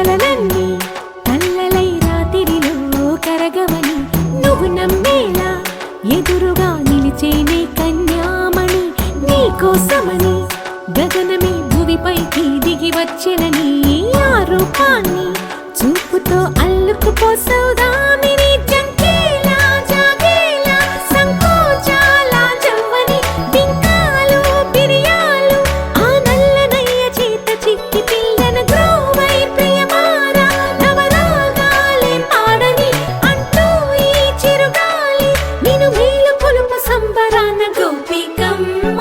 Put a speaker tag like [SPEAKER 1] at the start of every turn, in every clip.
[SPEAKER 1] కలలన్నీ కల్లలై రాత్రిలో కరగవని నువ్వు నమ్మేలా ఎదురుగా నిలిచేనే కన్యామణి నీకోసమని గగనమే భువిపైకి దిగి వచ్చెనని ఆ రూపాన్ని చూపుతో అల్లుకుపోసౌదామిని జంకేలా జాగేలా సంకోచాల జవ్వని బింకాలు బిరియాలు ఆ నల్లనయ్య చేత చిక్కి పిల్లన గ్రోవై ప్రియమారా నవరాగాలే పాడని అంటూ ఈ చిరుగాలి నిన్ను మేలు కొలుపు సంబరాన గోపికమ్మ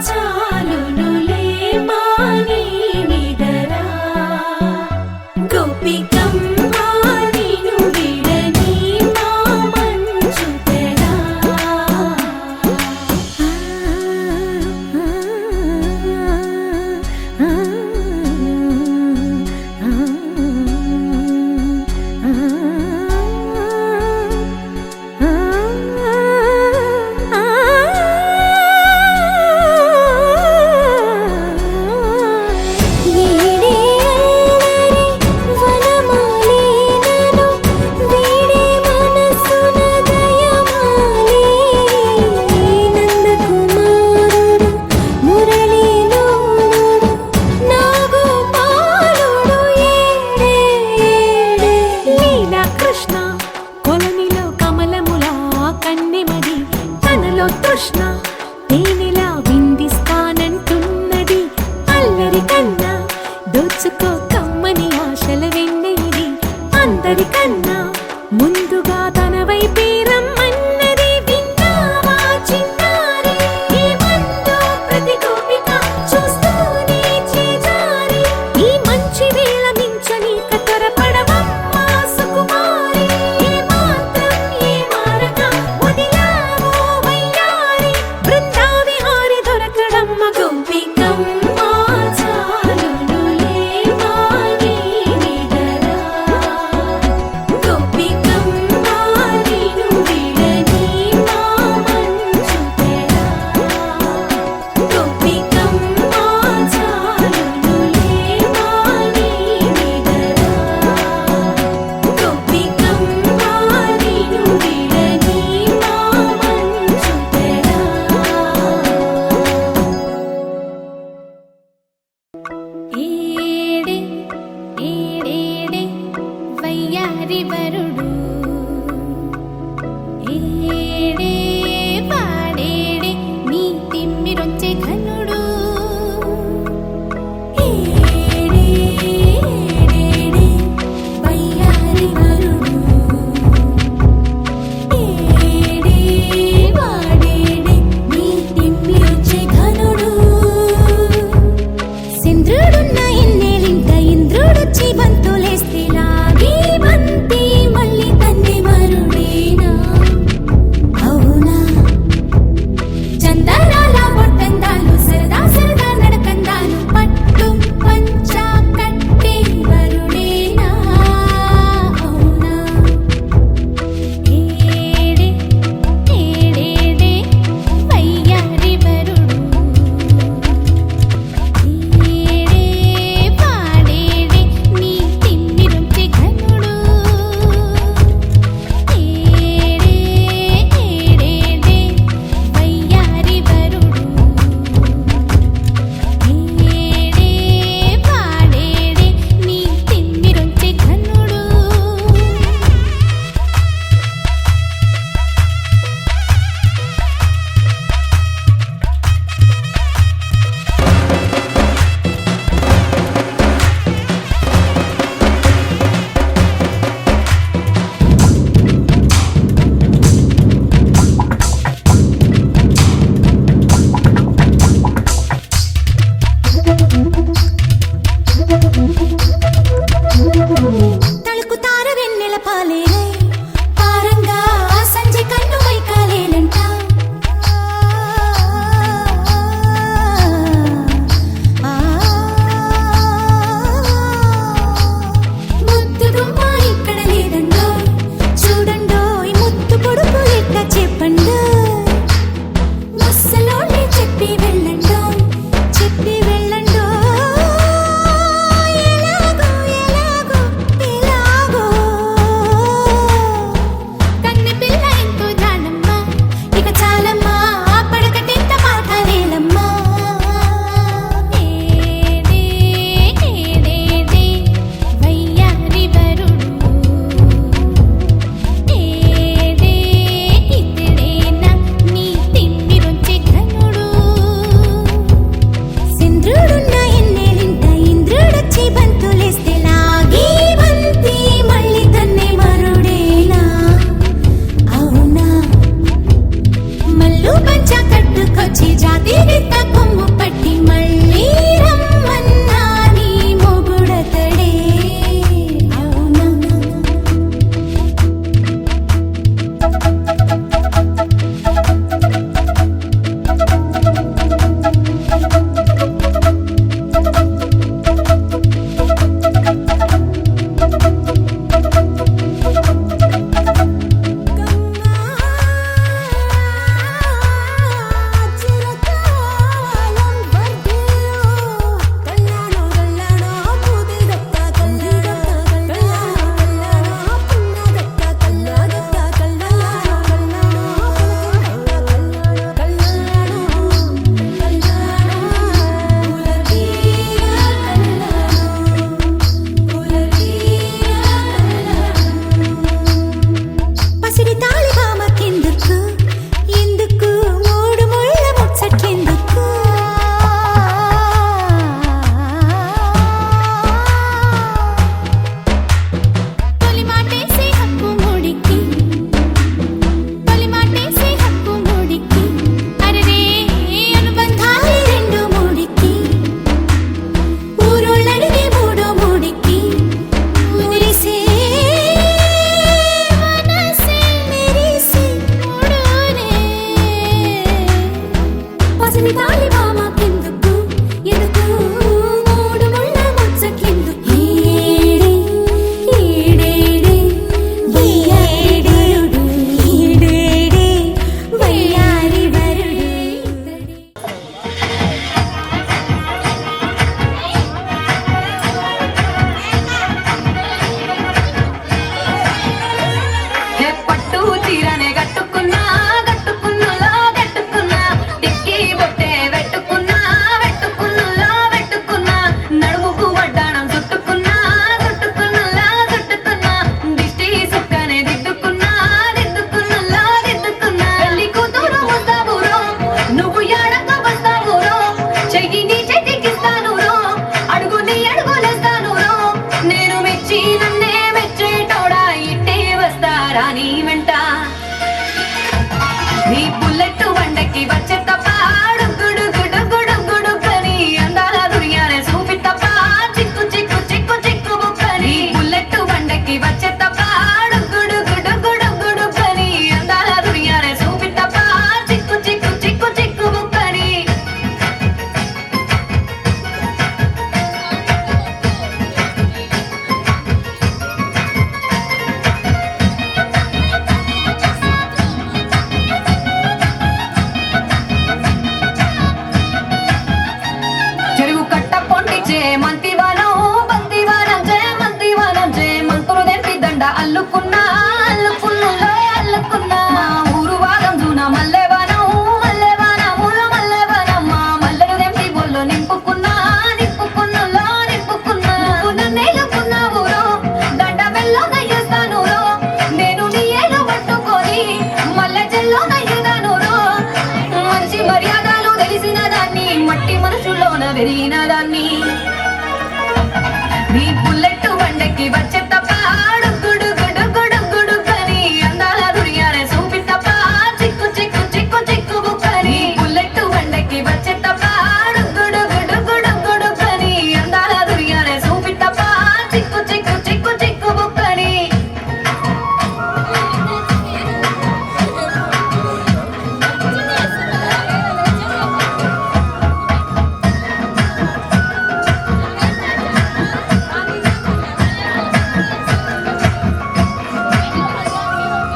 [SPEAKER 1] చాలునులే మాని నిదరా గోపికమ్మ నిన్ను విడని మా మంచు తెరా కృష్ణ కొలనిలో కమలములా కన్నెమది తనలో తృష్ణ తేనెలా విందిస్తానంటున్నది అల్లరి కన్నా దోచుకో కమ్మని ఆశల వెన్నెయిది అందరికన్నా ముందుగా తన వైపే రమ్మన్నది విన్నావా చిన్నారి ఏమందో ప్రతి గోపిక చూస్తూనే చేజారి ఈ మంచి వేళ మించనీక త్వరపడవమ్మా సుకుమారి ఏ మాత్రం ఏ మారక వదిలావో వయ్యారి బృందావిహారి దొరకడమ్మ గోపికమ్మ చాలునులే మాని నిదరా
[SPEAKER 2] పెరిగిన దాన్ని నీ బుల్లెట్ బండెక్కి వచ్చే తప్ప గుడు గుడు గుడు గుడు కని అందాల దుర్యానే చూపి తప్ప చిక్కు చిక్కు చిక్కు చిక్కు బుక్కని బుల్లెట్ బండెక్కి వచ్చే తప్ప గుడు గుడు గుడు గుడు కని అందాల దుర్యానే చూపి తప్ప చిక్కు చిక్కు చిక్కు చిక్కు బుక్కని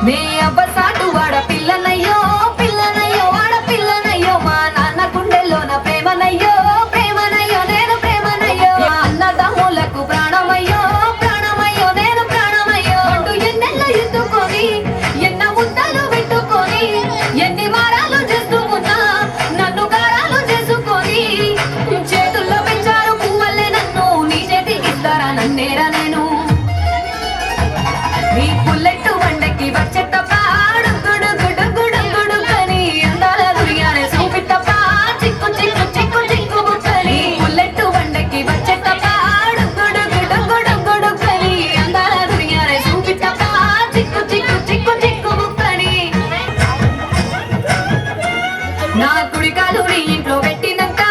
[SPEAKER 2] నే అబ్బసాటు వాడ పిల్లనయ్యో పిల్లనయ్యో వాడ పిల్లనయ్యో మా నాన్న గుండెల్లోన ప్రేమనయ్యో ప్రేమనయ్యో నేను ప్రేమనయ్యో మా అన్నదమ్ములకు ప్రాణమయ్యో ప్రాణమయ్యో నేను ప్రాణమయ్యో అంటూ ఎన్నెల్ల ఎత్తుకొని ఎన్న ముద్దలు పెట్టుకొని ఎన్ని వారాలు చేస్తూ ఉన్నా నన్ను గారాలు చేసుకొని చేతుల్లో పెంచారు పువ్వల్లే నన్ను నీ చేతికి ఇస్తారా నన్నేరా నేను నీ బుల్లెట్ బండెక్కి వచ్చే తప్ప గుడు గుడు గుడు గుడు కని అందాల దుర్యానే చూపి తప్ప చిక్కు చిక్కు చిక్కు చిక్కు బుక్కని బుల్లెట్ బండెక్కి వచ్చే తప్ప గుడు గుడు గుడు గుడు కని అందాల దుర్యానే చూపి తప్ప చిక్కు చిక్కు చిక్కు చిక్కు బుక్కని నా కుడికాలు నీ ఇంట్లో పెట్టినంక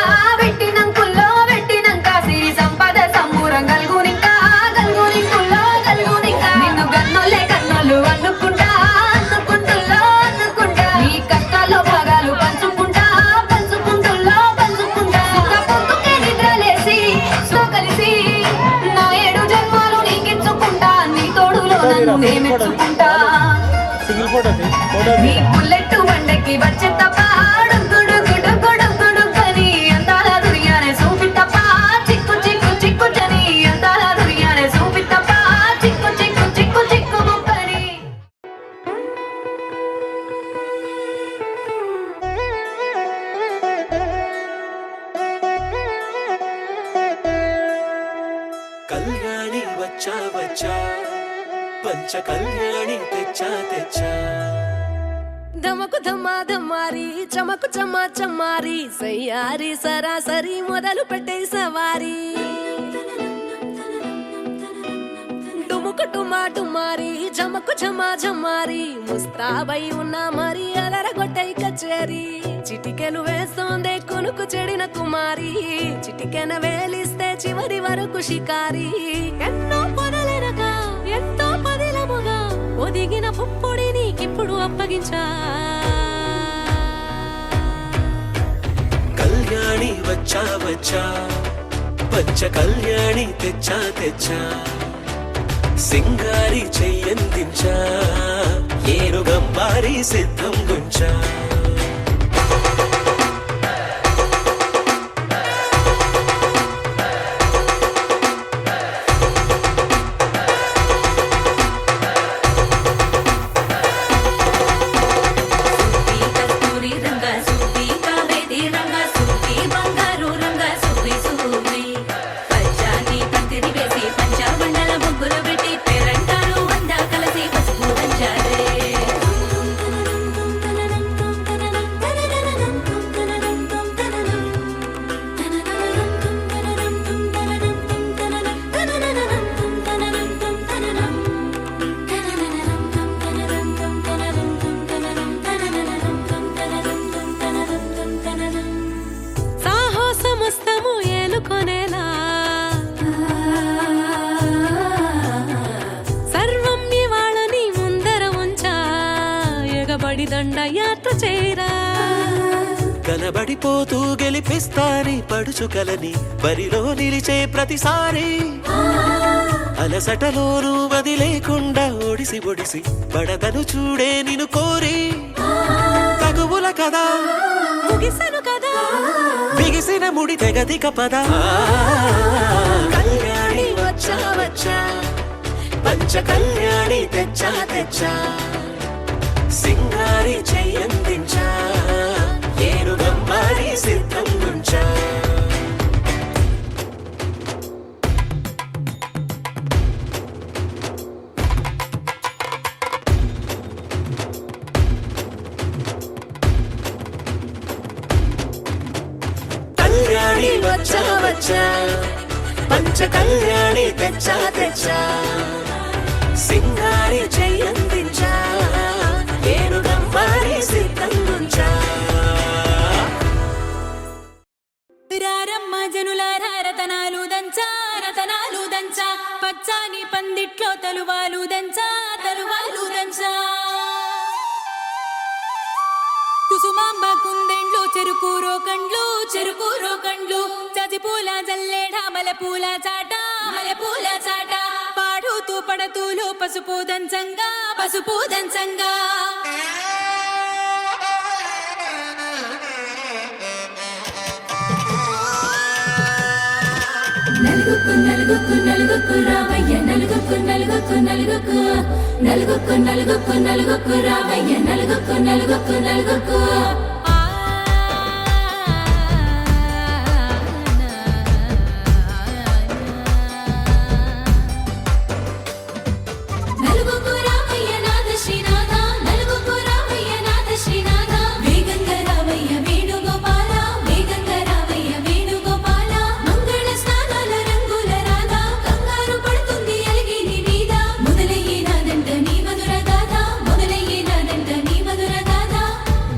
[SPEAKER 2] పెట్టినంకుల్లో పెట్టినంక సిరి సంపద సంబూరం గల్గునింకా గల్గునింకుల్లో గల్గునింకా నిన్ను గన్నోలే కన్నోలు అనుకుంటా అనుకుంటుల్లో అనుకుంటా నీ కష్టాల్లో భాగాలు పంచుకుంటా పంచుకుంటుల్లో పంచుకుంటా సుఖ పొందుకే నిద్రలేసి కలిసి నా 7 జన్మాలు నీకిచ్చుకుంటా నీ తోడులో నన్ను నేమెచ్చుకుంటా నీ బుల్లెట్ బండెక్కి వచ్చే తప్ప గుడు గుడు గుడు గుడు కని అందాల దుర్యానే చూపి తప్ప చిక్కు చిక్కు చిక్కు చని అందాల దుర్యానే చూపి తప్ప చిక్కు చిక్కు చిక్కు చిక్కు ముక్కని
[SPEAKER 3] కళ్యాణి వచ్చా వచ్చా పంచ కళ్యాణి తెచ్చా తెచ్చా
[SPEAKER 1] ధమకు ధమ్మా ధమ్మారి చమకు చమ్మా చమ్మారి సయ్యారి సరాసరి మొదలు పెట్టే సవారి డుముకు టుమా టుమారి చమకు చమ్మా చమ్మారి ముస్తాబై ఉన్నా మరి అలరగొట్టై కచేరి చిటికెను వేస్తోందే కొనుకు చెడిన కుమారి చిటికెన వేలిస్తే చివరి వరకు షికారి ఎన్నో పొదలెనగా ఎంతో పదిలముగా ఒదిగిన పుప్పొడి నీకిప్పుడు అప్పగించా
[SPEAKER 3] కళ్యాణి వచ్చా వచ్చా పంచ కళ్యాణి తెచ్చా తెచ్చా సింగారి చెయ్యందించా ఏనుగంబారి సిద్ధం గుంచా
[SPEAKER 1] దండయాత్ర చేరా
[SPEAKER 3] కలబడిపోతూ గెలిపిస్తాని పడుచుకలని బరిలో నిలిచే ప్రతిసారి అలసటలోనూ వదిలేకుండా ఒడిసి ఒడిసి పడదను చూడే నిన్ను కోరి తగువుల కదా
[SPEAKER 1] ముగిసను కదా
[SPEAKER 3] బిగిసిన ముడి తెగదిక పద కళ్యాణి వచ్చా వచ్చా పంచ కళ్యాణి తెచ్చా తెచ్చా సింగారి చెయ్యందించా ఏనుగంబారి సిద్ధం గుంచా కళ్యాణి వచ్చా పంచ కళ్యాణి తెచ్చా తెచ్చా సింగారి చెయ్యందించా ఏనుగమ్మారి సిద్ధంగుంచా
[SPEAKER 1] రారమ్మ జనులారా రతనాలు దంచా రతనాలు దంచా పచ్చాని పందిట్లో తలువాలు దంచా తలువాలు దంచా కుసుమాంబ కుందెండ్లు చెరుకూరో కండ్లు చజిపూల జల్లేడ మలపూల చాట పాడుతూ పడతూలు పసుపు దంచంగా
[SPEAKER 2] నలుగుకు రామయ్య నలుగుకు రామయ్య నలుగుకు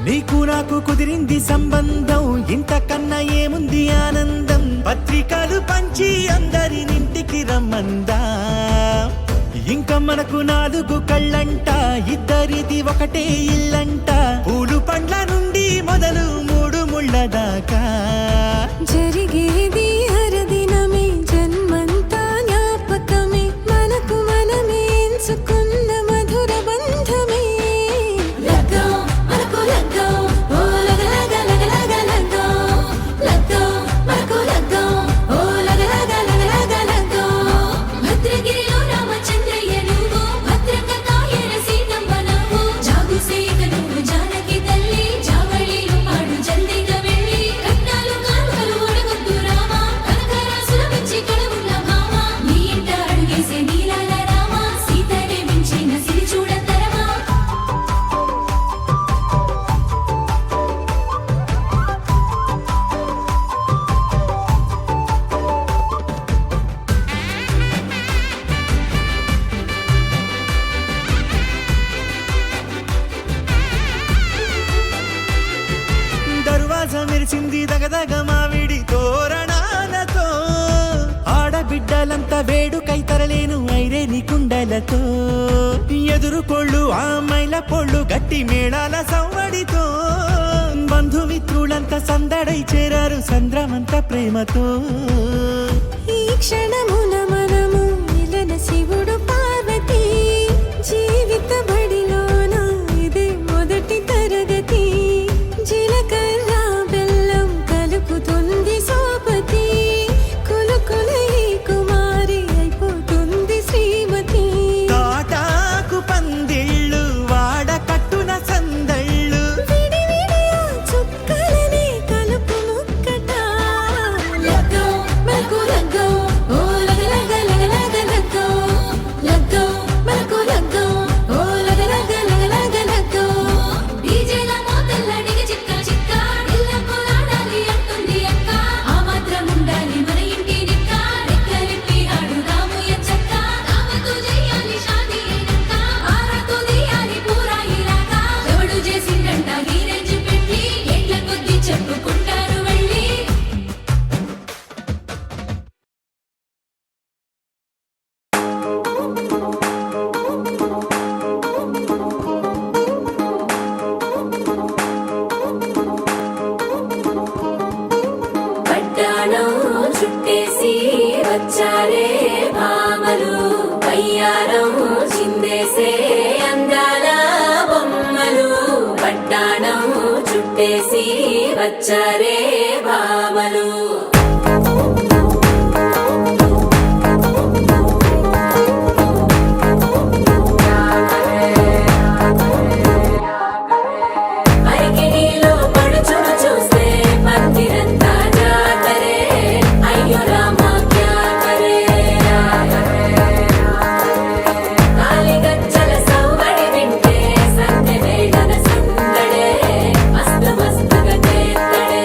[SPEAKER 3] నీకు నాకు కుదిరింది సంబంధం ఇంతకన్నా ఏముంది ఆనందం పత్రికలు పంచి అందరినింటికి రమ్మందా ఇంకా మనకు 4 కళ్ళంట ఇద్దరిది ఒకటే ఇల్లంట పూలు పండ్ల నుండి మొదలు 3 ముళ్ళ దాకా
[SPEAKER 1] జరిగేది హరదినమే జన్మంతా జ్ఞాపకమే మనకు మనమే ఎంచుకున్న మధుర బంధమే
[SPEAKER 3] మెరిసింది దగదగ మావిడి తోరణాలతో ఆడబిడ్డలంతా వేడుకై తరలేను ఐరేని కుండలతో ఎదురుకోళ్ళు ఆ మైల పొళ్ళు గట్టి మేళాల సవ్వడితో బంధుమిత్రులంతా సందడై చేరారు సంద్రమంత ప్రేమతో
[SPEAKER 1] ఈ క్షణమున మనము మిలన శివుడు పార్వతి జీవిత బడిలోన ఇదే మొదటి తరగతి జీలకర్ర బెల్లం కలుపుతుంది సోపతి కులుకులై కుమారి అయిపోతుంది శ్రీమతి
[SPEAKER 3] తాటాకు పందిళ్ళు వాడ కట్టున సందళ్ళు
[SPEAKER 1] విడివిడియా చుక్కలని కలుపు ముక్కట
[SPEAKER 2] లగ్గం మనకు లగ్గం ఓ లగ లగ లగ లగ లగ్గం లగ్గం మనకు లగ్గం ఓ లగ లగ లగ లగ లగ్గం డీజేల మోతల్ల డిగ చిక్క చిక్క ఇళ్ళకు ఆడాలి అంటుంది అక్క ఆ మాత్రం ఉండాలి మన ఇంటి నిక్క రెక్కలిప్పి ఆడుదాము ఎంచక్క దావతు చేయాలి షాదీ అయినక్క ఆరతు తీయాలి పూరాయిలాగా ఎవడు చేసిందంట గీరెంజి పెట్టి ఏట్ల కొద్ది చెప్పుకుంటారు వెళ్ళి పట్టాణం చుట్టేసి వచ్చారే భామలు పయ్యారం చిందేసే అందాల బొమ్మలు పట్టాణం చుట్టేసి వచ్చారే భామలు అరికిణీలో పడుచును చూస్తే పందిరంతా జాతరే అయ్యో రామా క్యా కరే కాలిగజ్జల సవ్వడి వింటే సందె వేళన సందడే మస్తు మస్తుగా చేత్తడే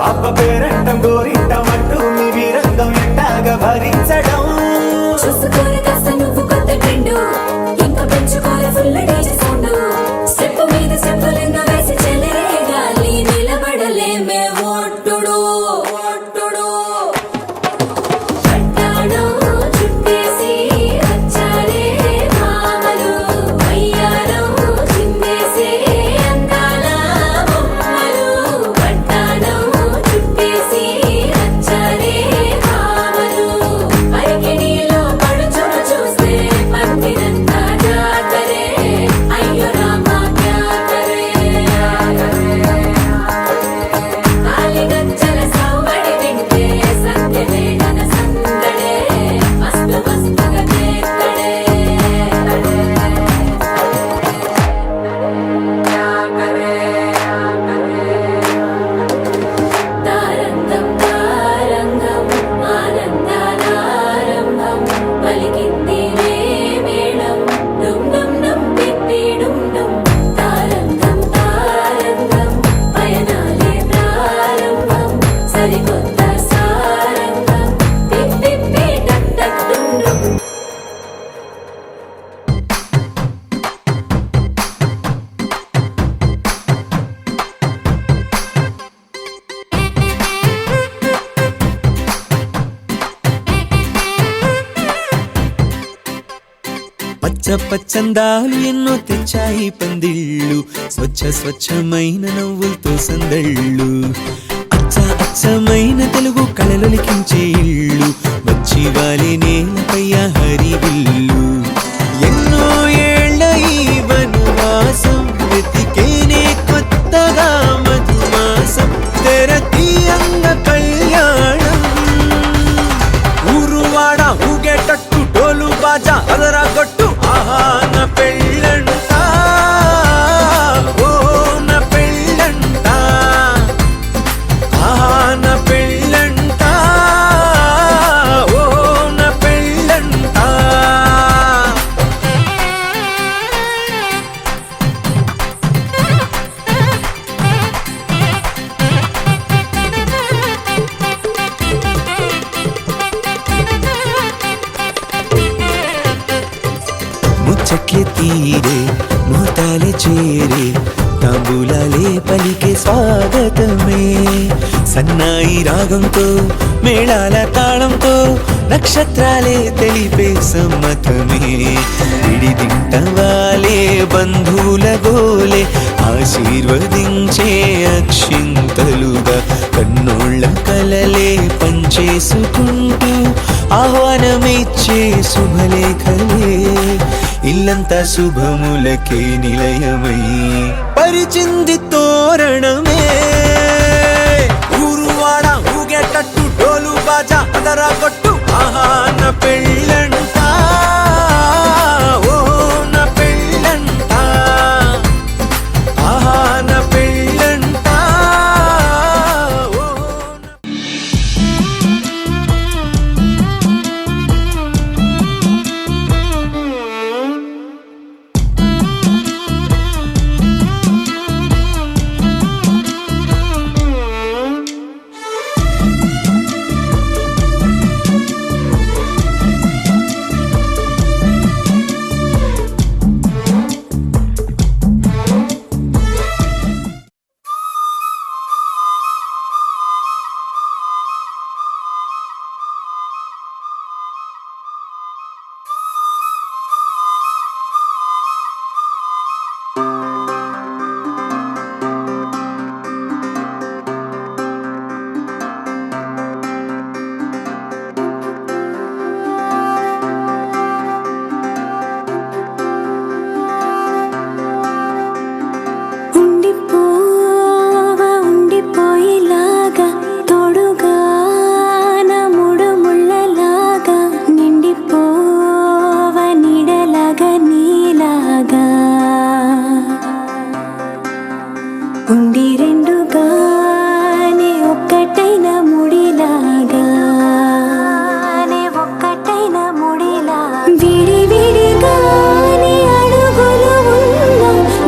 [SPEAKER 3] అబ్బ పేరంటం గోరింటం అంటూ మీ వీరంగం ఎట్టాగా భరించడం
[SPEAKER 1] చూసుకోరే కాస్త నువ్వు కొత్త ట్రెండ్ ఇంకా పెంచుకోరే ఫుల్ డేజ్ సౌండ్ స్టెప్ మీద స్టెప్పులెన్నో వేసి చెలరే గాలి నిలబడలేమే ఓట్టుడు పట్టాడో చుట్టేసి వచ్చారే భామలు అయ్యారో చిందేసే అందాల బొమ్మలు పట్టాడో చుట్టేసి వచ్చారే భామలు పరికిణీలో పడుచును చూస్తే పందిరంతా జాతరే అయ్యో రామా క్యా కరే కాలిగజ్జల సౌవడి వింటే సంధ్యవేళన సందడే మస్తు మస్తుగా చేస్తడే తారంగం తారంగం ఆనందానారంభం పలికింది రే మేళం డుమ్ డుమ్ డుమ్ పిప్పి డుమ్ డుమ్ తారంగం తారంగం పయనాలే ప్రారంభం సరికొత్త సారంగం పిప్పి టక్ టక్ డుమ్ డుమ్
[SPEAKER 3] పచ్చ పచ్చందాలు ఎన్నో తెచ్చాయి పందిళ్ళు స్వచ్ఛమైన నవ్వులతో సందళ్ళు అచ్చమైన తెలుగు కళలొలికించే ఇళ్ళు వచ్చి వాలి నేలపై హరివిల్లు ఎన్నో ఏళ్ల ఈ వనవాసం వెతికేనే కొత్తగా మధుమాసం తెరతీయంగ కళ్యాణం ఊరువాడ ఊగేటట్టు డోలు బాజా అదరగొట్టు ఆహా నా పెళ్ళంట ఓ నా పెళ్ళంట ఆహా నా పెళ్ళంట ఓ నా పెళ్ళంట ముచ్చట్లే తీరే మోతాలే చేరే తాంబూలాలే పలికే స్వాగతమే సన్నాయి రాగంతో మేళాల తాళంతో నక్షత్రాలే తెలిపే సమ్మతమే విడిదింటవాలే బంధువుల గోలే ఆశీర్వదించే అక్షింతలుగా కన్నోళ్ళ కలలే పంచేసుకుంటూ ఆహ్వానమిచ్చే శుభలేఖలే ఇల్లంతా శుభములకే నిలయమై పరిచింది తోరణమే ఊరువాడ ఊగేటట్టు డోలు బాజా అదరగొట్టు ఆహా నా పెళ్ళంట ఓ నా పెళ్ళంట ఆహా నా పెళ్ళంట ఓ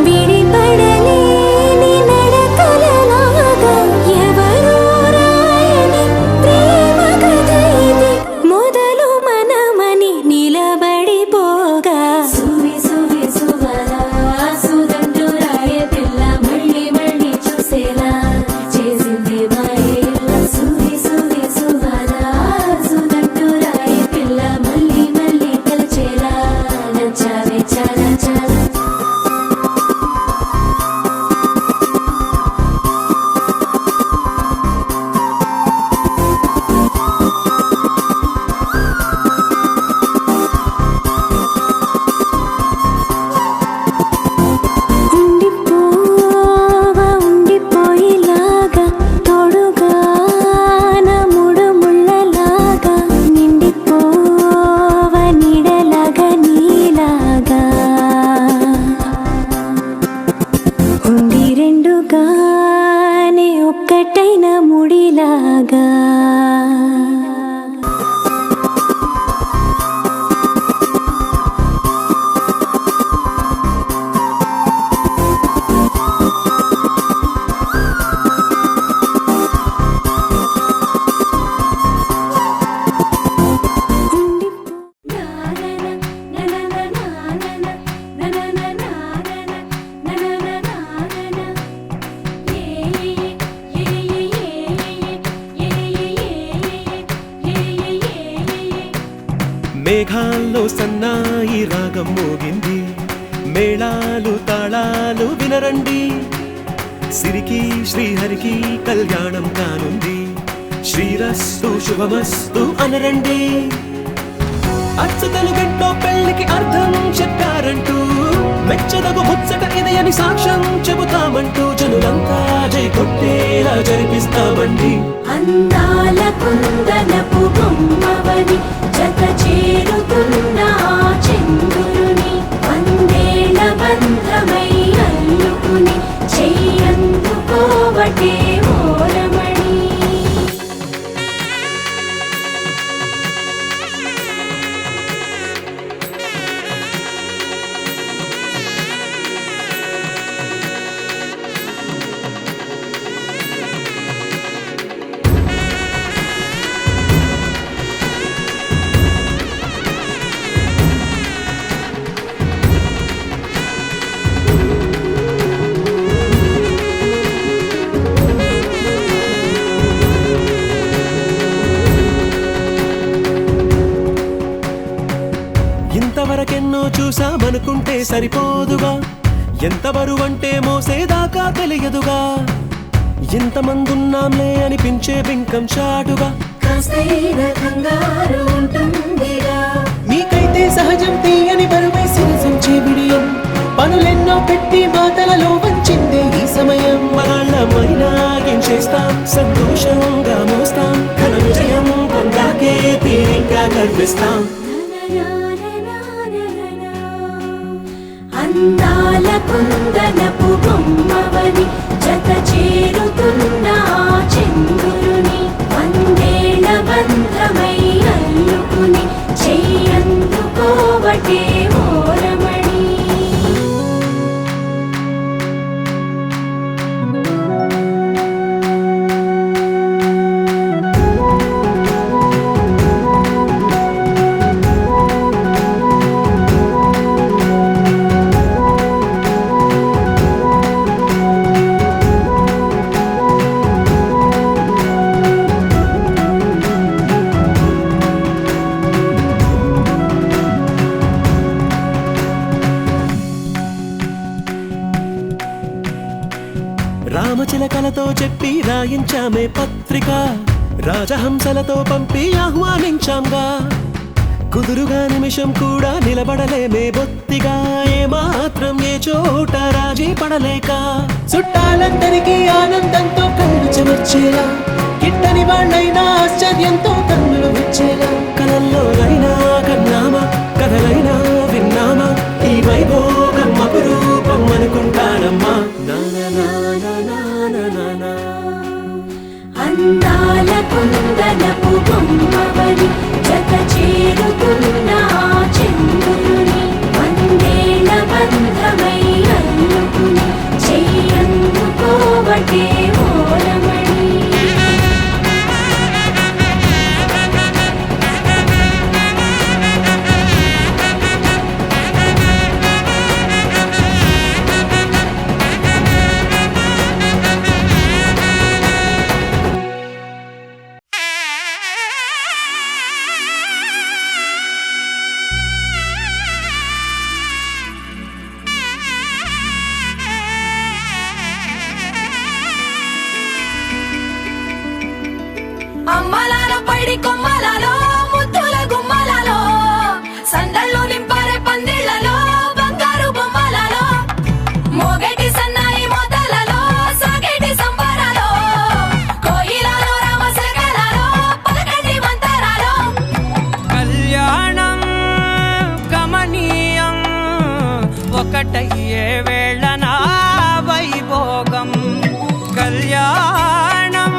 [SPEAKER 1] విడిపడలేని నడకలలాగా ఎవరూ ముడిలాగా
[SPEAKER 3] మేఘాల్లో సన్నాయి రాగం మోగింది, మేళాలు తాళాలు వినరండి, సిరికి శ్రీహరికి కళ్యాణం కానుంది, శ్రీరస్తు శుభమస్తు అనరండి. అచ్చతలు గంటో పెళ్లికి అర్థం చెప్పారంటూ, మెచ్చదగు ముచ్చట ఇది అని సాక్ష్యం చెబుతామంటూ, జనులంతా జై కొట్టేలా జరిపిస్తామండి.
[SPEAKER 1] అందాల కుందనపు బొమ్మవని జత చేరుతున్న చంద్రుని, వందేళ్ల బంధమై అల్లుకుని చెయ్యందుకోవటే ఓరమణి.
[SPEAKER 3] ఇంతవరకెన్నో చూసామనుకుంటే సరిపోదుగా, ఎంత బరువంటే మోసేదాకా తెలియదుగా, ఇంతమందున్నాంలే అనిపించే బింకం చాటుగా,
[SPEAKER 1] కాస్తైన కంగారు ఉంటుందిగా,
[SPEAKER 3] మీకైతే సహజం తీయని బరువై సిరసించే బిడియం, పనులెన్నో పెట్టి మాటలలో వంచిందే ఈ సమయం. మనాళ్ళమైనా ఏం చేస్తాం, సంతోషంగా మోస్తాం, ఘన విజయం పొందాకే తీరిగ్గా కనిపిస్తాం.
[SPEAKER 1] అందాల కుందనపు బొమ్మవని జత చేరుతున్న చంద్రుని, వందేళ్ల బంధమై అల్లుకుని చెయ్యందుకోవటే ఓరమణి.
[SPEAKER 3] రామచిలకలతో చెప్పి రాయించామే పత్రిక, రాజహంసలతో పంపి ఆహ్వానించాంగా, కుదురుగా నిమిషం కూడా నిలబడలేమే బొత్తిగా, ఏమాత్రం ఏ చోట రాజీ పడలేక, చుట్టాలందరికీ ఆనందంతో కళ్ళు చెమర్చేలా, గిట్టని వాళ్ళైనా ఆశ్చర్యంతో కన్నులు విచ్చేలా, కలల్లోనైనా కన్నామా కథలైనా విన్నామా, ఈ వైభోగం అపురూపం అనుకుంటానమ్మా.
[SPEAKER 1] అందాల కుందనపు బొమ్మవని జత చేరుతున్న చంద్రుని, వందేళ్ల బంధమై అల్లుకుని చెయ్యందుకోవటే ఓరమణి.
[SPEAKER 2] అమ్మలాల పైడి కొమ్మలలో ముద్దుల గుమ్మలలో, సందళ్ళు నింపారే పందిళ్లలో, బంగారు బొమ్మలలో, మోగేటి సన్నాయి మోతలలో, సాగేటి సంబరాలో, కోయిలలో రామశకలలో, పలకండి మంతరాలో.
[SPEAKER 4] కళ్యాణం గమనీయం ఒకటయ్యే వేళ నా వైభోగం, కళ్యాణం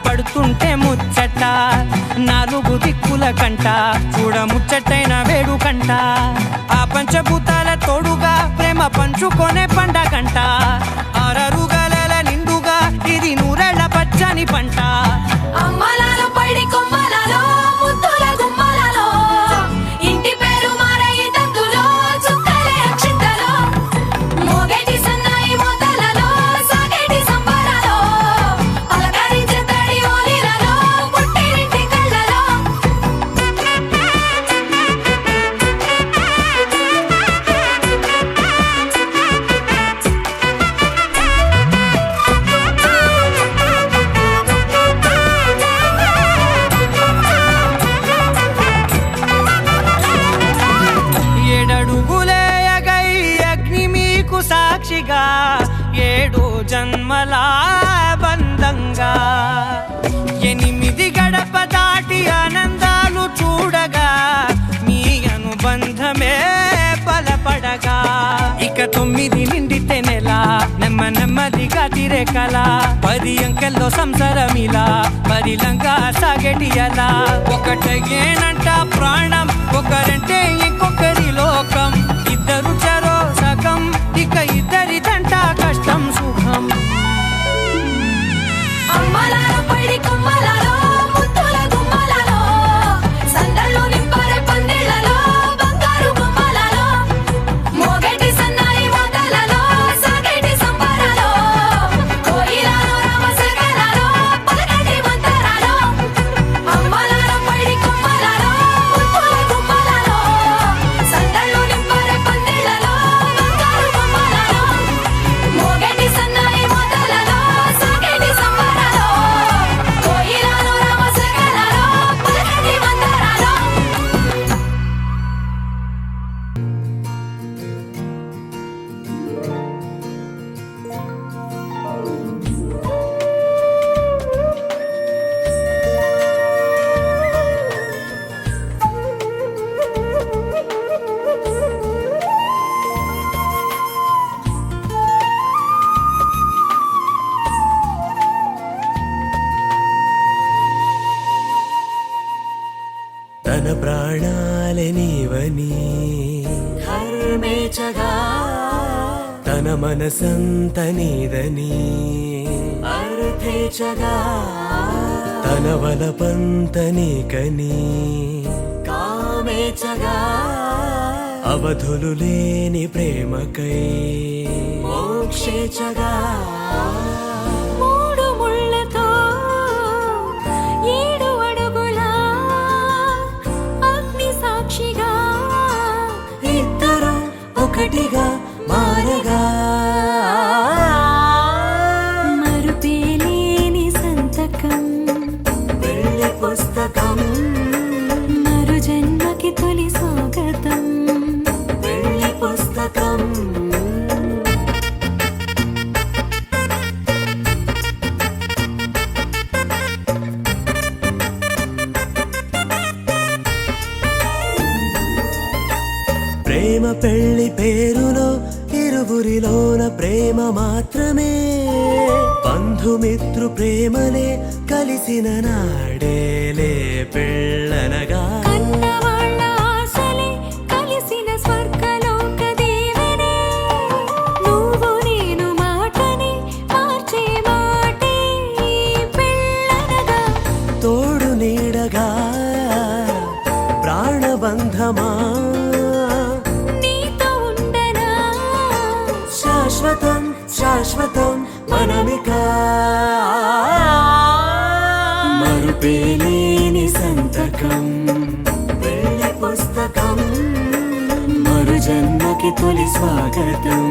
[SPEAKER 4] పడుతుంటే ముచ్చట నాలుగు దిక్కుల కంట చూడ ముచ్చటైన వేడుకంట ఆ పంచభూతాల తోడుగా ప్రేమ పంచుకొనే పండగంట ఆరరుగల నిండుగా ఇది నూరెళ్ళ పచ్చని పంట
[SPEAKER 1] అమ్మలాలో పడి కొమ్మలలో ముద్దుల గుమ్మలలో ఇంటి పేరు మారయి తందులో చుక్కలే అక్షింతలో మోగేటి సన్నాయి మోతలలో సాగేటి సంబరాలో పలకరించే తడి ఓలిలలో పుట్టినింటి కళ్ళలో
[SPEAKER 4] ఏడడుగులేయగై అగ్ని మీకు సాక్షిగా 7 జన్మల బంధంగా 8 గడప దాటి ఆనందాలు చూడగా మీ అనుబంధమే బలపడగా ఇక 9 నిండితే నెల నెమ్మదిగా తిరే కల 10 అంకెల్లో సంసారమిలా పరిలంగా సాగేటి అలా ఒకటేనంట ప్రాణం ఒకరంటే ఇంకొకరి లోకం ఇద్దరు చరో సగం ఇక ఇద్దరిదంట కష్టం సుఖం
[SPEAKER 1] అమ్మలాలో పడి కొమ్మలలో ముద్దుల గుమ్మలలో సందళ్ళు నింపరే పందిళ్ళలో బంగారు గుమ్మలలో మోగేటి సన్నాయి మోతలలో సాగేటి సంబరాలో కోయిలలో రామశకలలో పలకటి మంతరాలో అమ్మలాలో పడి కొమ్మలలో ముద్దుల గుమ్మలలో సందళ్ళు నింపరే పందిళ్ళలో బంగారు గుమ్మలలో మోగేటి సన్నాయి మోతలలో సాగేటి సంబరాలో కోయిలలో రామశకలలో పలకటి మంతరాలో
[SPEAKER 3] తన ప్రాణాలే నీవని
[SPEAKER 1] ధర్మేచగా
[SPEAKER 3] తన మనసంత నీదని
[SPEAKER 1] అర్థేచగా
[SPEAKER 3] తన వలపంత నీకని
[SPEAKER 1] కామేచగా
[SPEAKER 3] అవధులు లేని ప్రేమకై
[SPEAKER 1] మోక్షేచగా మూడు ముళ్ళతో 7 అడుగుల అగ్ని సాక్షిగా
[SPEAKER 3] ఇద్దరు ఒకటిగా మారగా
[SPEAKER 1] మరుపేలేని సంతకం
[SPEAKER 3] వెళ్ళి పుస్తకం
[SPEAKER 1] మరు జన్మకి తొలి స్వాగతం
[SPEAKER 3] వెళ్ళి పుస్తకం ప్రేమ పెళ్లి పేరులో ఇరువురిలోన ప్రేమ మాత్రమే బంధుమిత్రు ప్రేమలే కలిసిన నాడేలే పెళ్ళనగా
[SPEAKER 1] కన్నవాళ్ళ ఆశలే కలిసిన స్వర్గలోక దీవెనే నువ్వు నేను మాటని మార్చే మాటే పెళ్ళనగా
[SPEAKER 3] తోడు నీడగా ప్రాణబంధమా
[SPEAKER 1] నీతో ఉండనా
[SPEAKER 3] శాశ్వతం శాశ్వతం మనమిక మరుపేలేని సంతకం వెళ్ళి పుస్తకం మరు జన్మకి తొలి స్వాగతం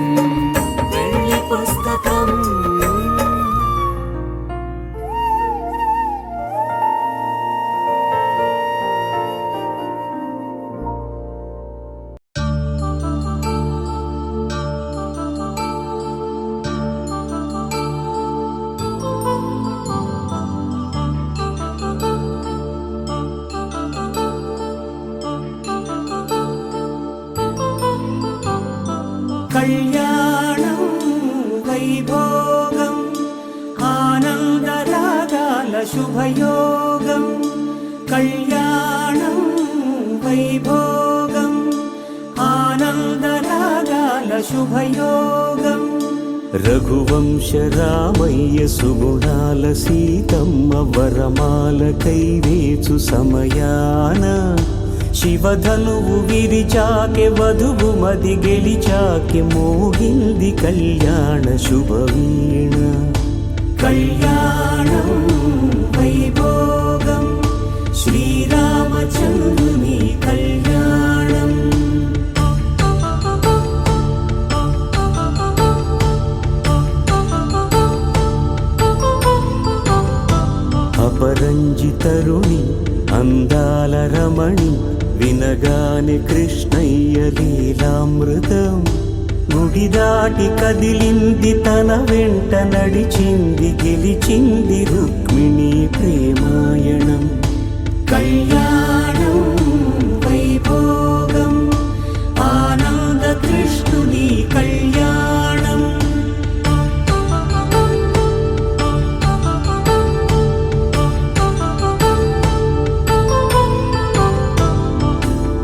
[SPEAKER 3] వెళ్ళి పుస్తకం కళ్యాణం వైభోగం ఆనందరాగాల శుభయోగం కళ్యాణం వైభోగం ఆనందరాగాల శుభయోగం రఘువంశ రామయ్య సుగుణాల సీతమ్మ వరమాల కైవేచు సమయాన శివధనువు విరిచాకె వధువు మది గెలిచాకె మోగింది కళ్యాణ శుభవీణ కళ్యాణం వైభోగం శ్రీరామచంద్రుని కళ్యాణం అపరంజి తరుణి అందాల రమణి వినగాని కృష్ణయ్య లీలామృతం గుడి దాటి కదిలింది తన వెంట నడిచింది గెలిచింది రుక్మిణి ప్రేమాయణం కళ్యాణం వైభోగం ఆనంద కృష్ణుని కళ్యాణం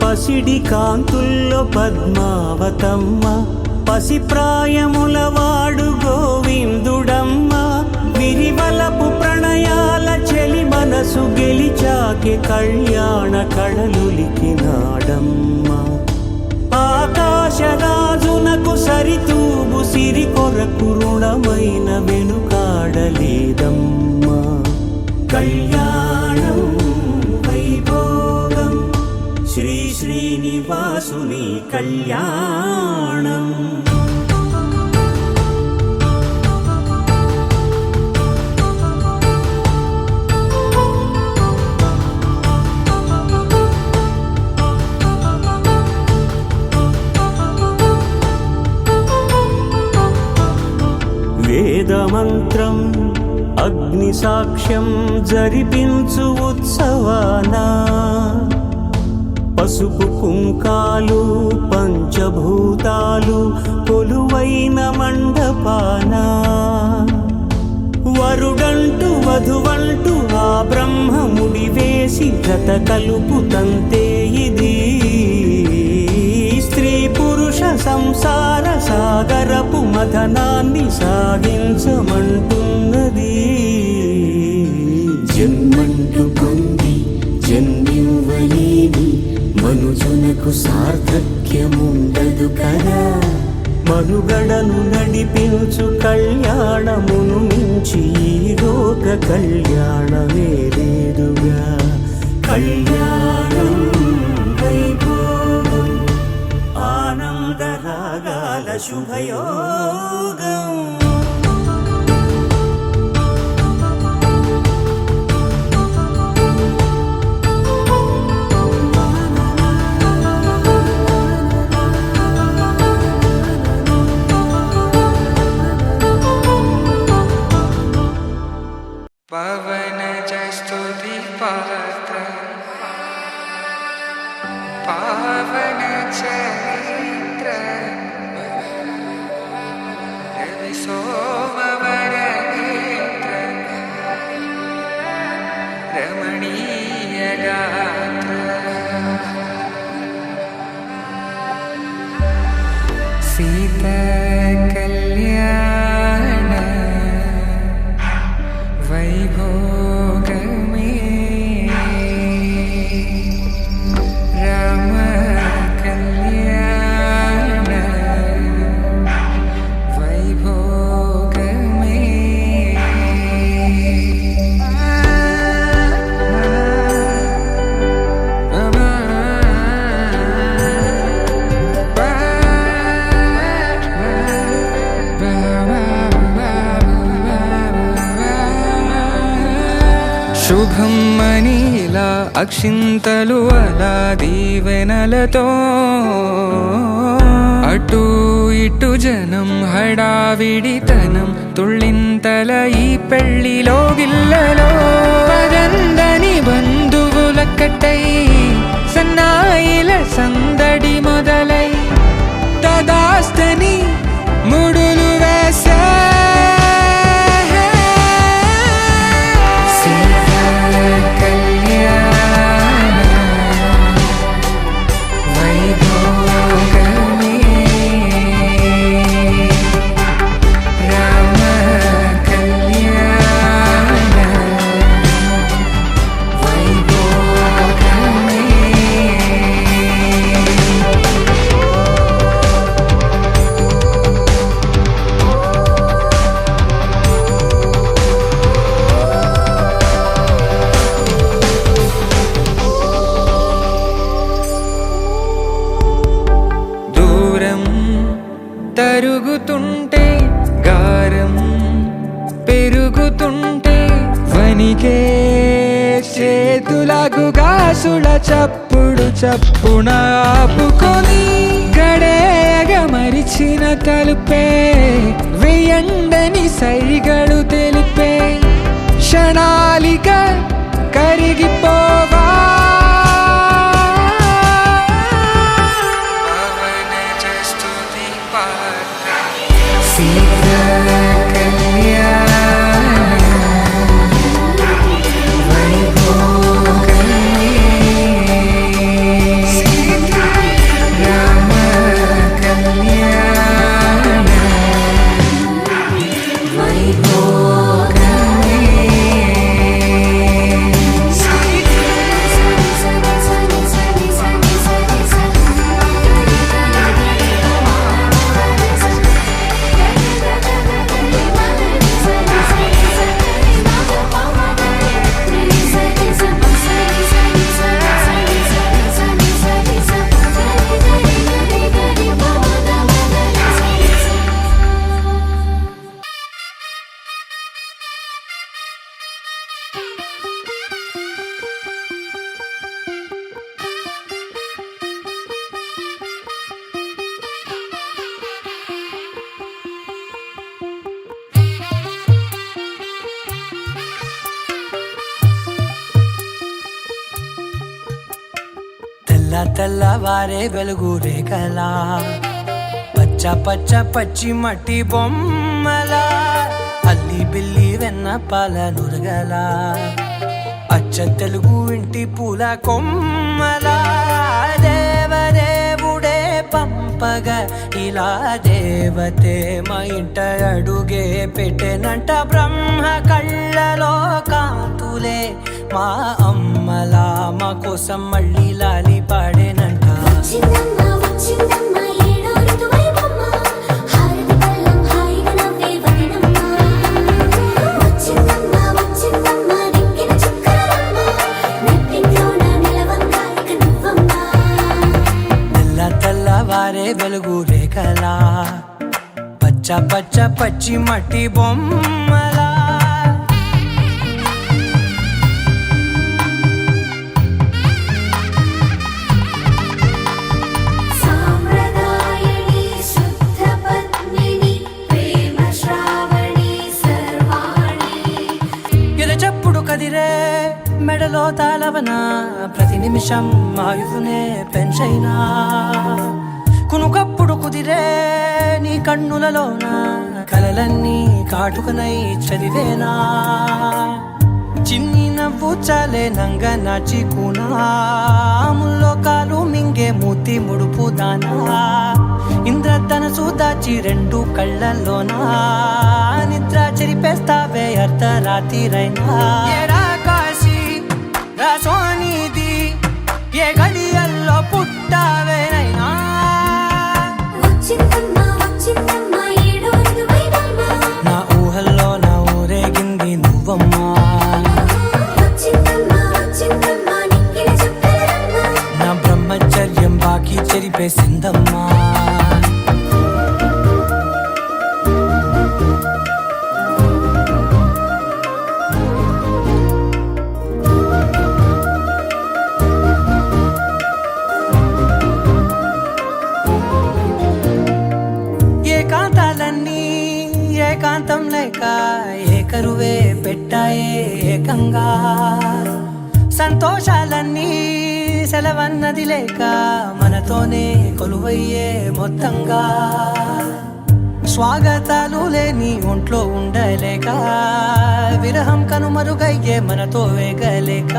[SPEAKER 3] పసిడి కాంతుల్లో పద్మావతమ్మ పసిప్రాయముల వాడు గోవిందుడమ్మ విరివలపు ప్రణయాల చెలి మనసు గెలిచాకె కళ్యాణ కళలులికినాడమ్మ ఆకాశరాజునకు సరితూగు సిరి కొరకు రుణమైన వెనుకాడలేదమ్మా కళ్యాణం వైభోగం శ్రీ శ్రీనివాసుని కళ్యాణం వేదమంత్రం అగ్ని సాక్ష్యం జరిపించు ఉత్సవానా పసుపు కుంకాలు పంచభూతాలు కొలువైన మండపాన వరుడంటూ వధువంటూ ఆ బ్రహ్మముడి వేసి జత కలుపుతంతే ఇది స్త్రీ పురుష సంసార సాగరపు మథనాన్ని సాగించమంటున్నది జన్మంటూ పొంది జన్మివ్వలేని మనుజునకు సార్థక్యముండదు కదా మనుగడను నడిపించు కళ్యాణమును మించి ఈ లోక కళ్యాణమే లేదుగా కళ్యాణం వైభోగం ఆనందరాగాల శుభయోగం
[SPEAKER 5] పవన జస్తుతి పాత్ర పావన చరిత్ర రవి సోమవర నేత్ర రమణీయ గాత్ర సీత కళ్యాణ వైభోగమే రామ కళ్యాణ వైభోగమే శుభం మనీలా అక్షింతలు అలా దీవెనలతో అటు ఇటు జనం హడావిడితనం తుళ్ళింతల ఈ పెళ్లిలో గిల్లలో పదందని బంధువులక్కటై సన్నాయిల సందడి మొదలై తదాస్తని ముడులు వేసా సీత తరుగుతుంటే గారం పెరుగుతుంటే వనికే చేతులకు గాసుల చప్పుడు చప్పున ఆపుకొని గడేయగ మరిచిన తలుపే వెయ్యండని సైగలు తెలిపే క్షణాలిక కరిగిపోవా
[SPEAKER 4] తెల్లవారే వెలుగు రేఖలా పచ్చ పచ్చ పచ్చి మట్టి బొమ్మలా అల్లి బిల్లి వెన్న పాల నురగలా అచ్చ తెలుగు ఇంటి పూల కొమ్మలా దేవదేవుడే పంపగా ఇలా దేవతే మా ఇంట అడుగే పెట్టెనంట బ్రహ్మ కళ్ళలో కాంతులే మా అమ్మలా మా కోసం మళ్ళీ లాలి పాడేనంట
[SPEAKER 1] వచ్చిందమ్మా వచ్చిందమ్మా ఏడో ఋతువైవమ్మ హారతి పళ్ళం హాయిగా నవ్వే వదినమ్మ వచ్చిందమ్మా వచ్చిందమ్మా దిక్కిన చుక్కలమ్మ నెట్టింట్లోన నిలవంగా ఇక నువ్వమ్మా
[SPEAKER 4] తెల్లవారే వెలుగు రేఖలా పచ్చ పచ్చ పచ్చి మట్టి బొమ్మలా
[SPEAKER 1] సాంప్రదాయని శుద్ధ పద్మిని ప్రేమ శ్రావణి సర్వాణి
[SPEAKER 4] ఎరచప్పుడు కదిరే మెడలో తాళవన ప్రతి నిమిషం ఆయువునే పెంచైనా కునుకప్పుడు కుదిరే నీ కన్నులలోన కలలన్నీ కాటుకనై చదివేనా చిన్ని నవ్వు చాలే నంగ నాచి కూనాముల్లో కాలు మింగే మూతి ముడుపు దానా ఇంద్రధనసు దాచి రెండు కళ్ళల్లోనా నిద్ర చెరిపేస్తావే అర్ధరాత్రిరైనా ఏరా కాశీ రాసోనిది ఏ గడియల్లో పుట్టావేనైనా
[SPEAKER 1] వచ్చిందమ్మా వచ్చిందమ్మా ఏడో ఋతువైవమ్మ
[SPEAKER 4] నా ఊహల్లో నా ఊరేగింది నువ్వమ్మా
[SPEAKER 1] వచ్చిందమ్మా వచ్చిందమ్మా నిక్కిన చుక్కలమ్మ
[SPEAKER 4] నా బ్రహ్మచర్యం బాకీ చెరిపేసిందమ్మా ఏకాంతాలన్నీ ఏకాంతం లేక ఏకరువే పెట్టాయే ఏకంగా సంతోషాలన్నీ సెలవన్నది లేక మనతోనే కొలువయ్యే మొత్తంగా స్వాగతాలు లేని ఒంట్లో ఉండలేక విరహం కనుమరుగయ్యే మనతో వేగలేక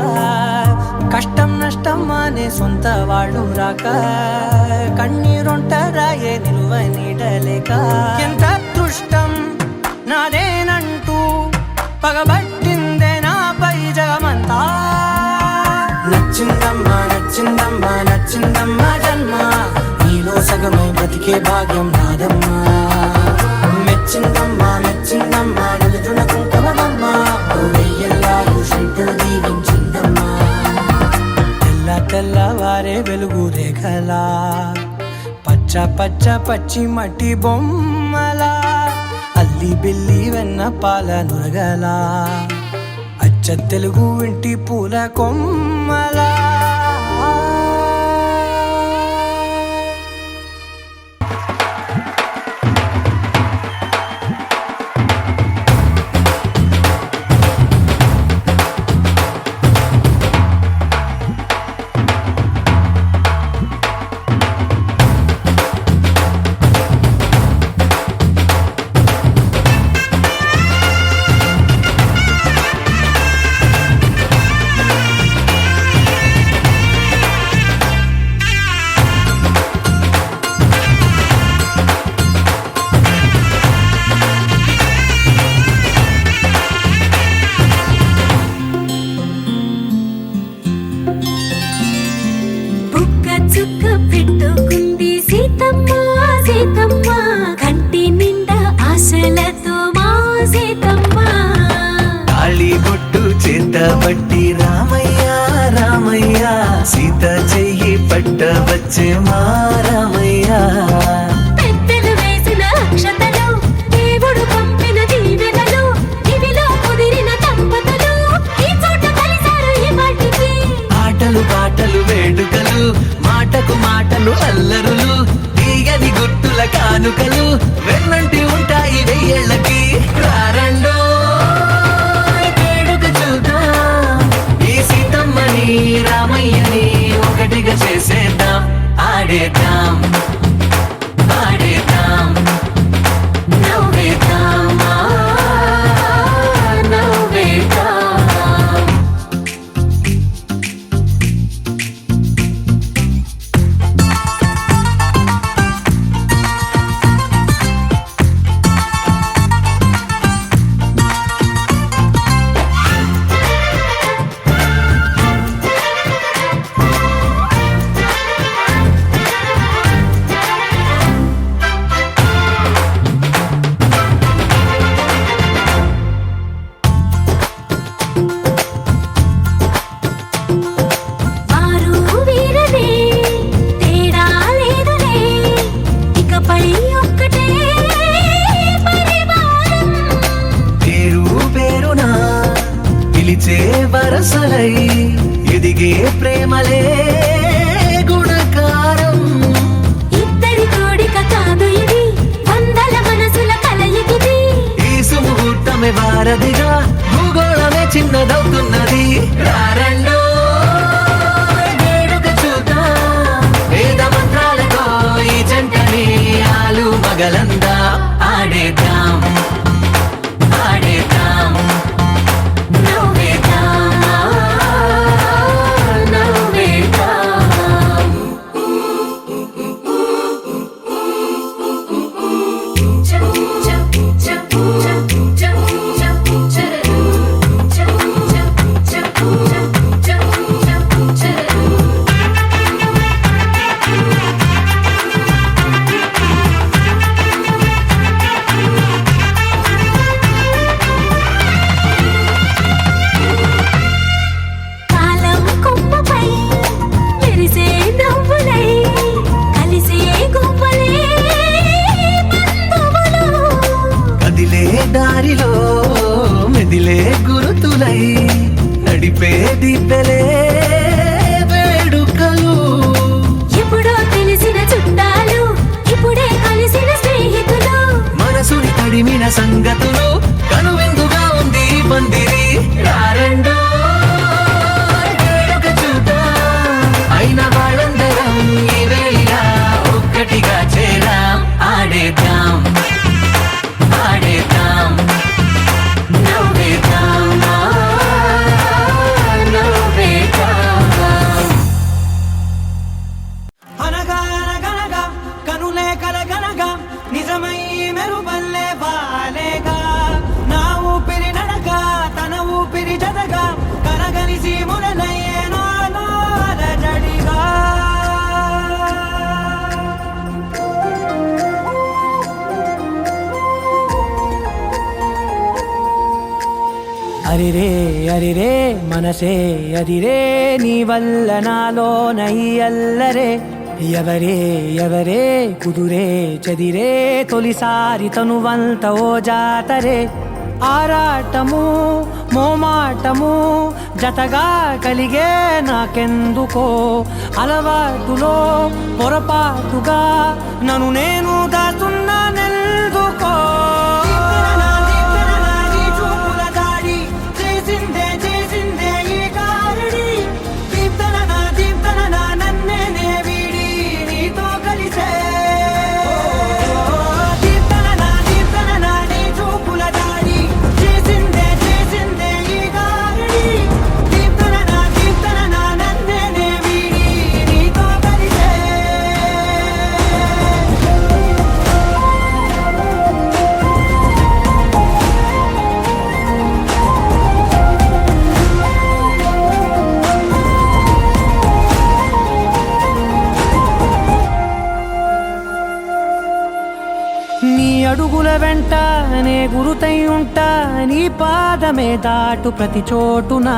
[SPEAKER 4] కష్టం నష్టం అనే సొంత వాళ్ళు రాక కన్నీరొంటరాయే నిలువ నీడలేక ఎంత అదృష్టం నాదేనంటూ పగబట్టిందే నాపై జగమంతా నచ్చిందమ్మా నచ్చిందమ్మా నచ్చిందమ్మా జన్మ నీలో సగమై బ్రతికే భాగ్యం నాదమ్మా మెచ్చిందమ్మా మెచ్చిందమ్మా నిలుచున కుంకుమమ్మా వెయ్యల్లాగు శంకులు దీవించిందమ్మా తెల్లవారే వెలుగు రేఖలా పచ్చ పచ్చ పచ్చ పచ్చి మట్టి బొమ్మలా అల్లి బిల్లి వెన్న పాల నురగలా అచ్చ తెలుగు ఇంటి పూల కొమ్మలా
[SPEAKER 1] బుక్క చుక్క పెట్టుకుంది సీతమ్మ సీతమ్మ కంటి నిండా ఆశలతో మా సీతమ్మ
[SPEAKER 3] తాళి బొట్టు చేత బట్టి రామయ్య రామయ్య సీత చెయ్యి పట్ట వచ్చే మా రామయ్య
[SPEAKER 1] పెద్దలు వేసిన అక్షతలు దేవుడు పంపిన దీవెనలు ఇవిలో కుదిరిన దంపతులు ఈ చోట కలిసారు ఈ వాటికి
[SPEAKER 3] ఆటలు పాటలు వేడుకలు మాటకు మాటలు అల్లరులు తీయని గుర్తుల కానుకలు వెన్నంటి ఉంటాయి వెయ్యేళ్ళకి రారండో వేడుక చూద్దాం ఈ సీతమ్మని రామయ్యని ఒకటిగా చేసేద్దాం ఆడేద్దాం ఆడేద్దాం
[SPEAKER 1] నవ్వేద్దాం నవ్వేద్దాం వారు వీరనే తేడా లేదులే ఇకపై ఒక్కటే పరివారం
[SPEAKER 3] పేరు పేరునా పిలిచే వరసలై ఎదిగే ప్రేమలే గుణకారం
[SPEAKER 1] ఇద్దరి కోడిక కాదు ఇది వందల మనసుల కలయికిది
[SPEAKER 3] ఈ సుముహూర్తమే వారధిగా భూగోళమే చిన్నదవుతున్నది రారండో వేడుక చూద్దాం వేద మంత్రాలతో ఈ జంటని ఆలు మగలందా ఆడేద్దాం ఆడేద్దాం
[SPEAKER 1] నవ్వేద్దాం నవ్వేద్దాం కాలం కొమ్మపై మెరిసే నవ్వులై కలిసే గువ్వలే బంధువులు
[SPEAKER 3] కదిలే దారిలో మెదిలే గురుతులై నడిపే దిబ్బెలే వేడుకలు
[SPEAKER 1] ఎప్పుడో తెలిసిన చుట్టాలు ఇప్పుడే కలిసిన స్నేహితులు
[SPEAKER 3] మనసుని తడిమిన సంగతులు కనువిందుగా ఉంది ఈ పందిరి రారండో వేడుక చూద్దాం అయిన వాళ్ళందరం ఈ వేళ ఒక్కటిగా చేరాం ఆడేద్దాం ఆడేద్దాం
[SPEAKER 1] నవ్వేద్దాం నవ్వేద్దాం
[SPEAKER 4] అనగా అనగనగా కనులే కలగనగా నిజమై మెరుపల్లే బాలేగా నా ఊపిరి నడక తన ఊపిరి జతగా కలగలిసి మురలయ్యేనో అలజడిగా అరిరే అరిరే మనసే అదిరే నీ వల్ల నాలో నై అల్లరే ఎవరే ఎవరే కుదురే చదిరే తొలిసారి తనువంత ఓ జాతరే ఆరాటము మోమాటము జతగా కలిగే నాకెందుకో అలవాటులో పొరపాటుగా నన్ను నేను దాస్తున్నానెందుకో నీ అడుగుల వెంట నే గురుతై ఉంటా నీ పాదమే దాటు ప్రతి చోటున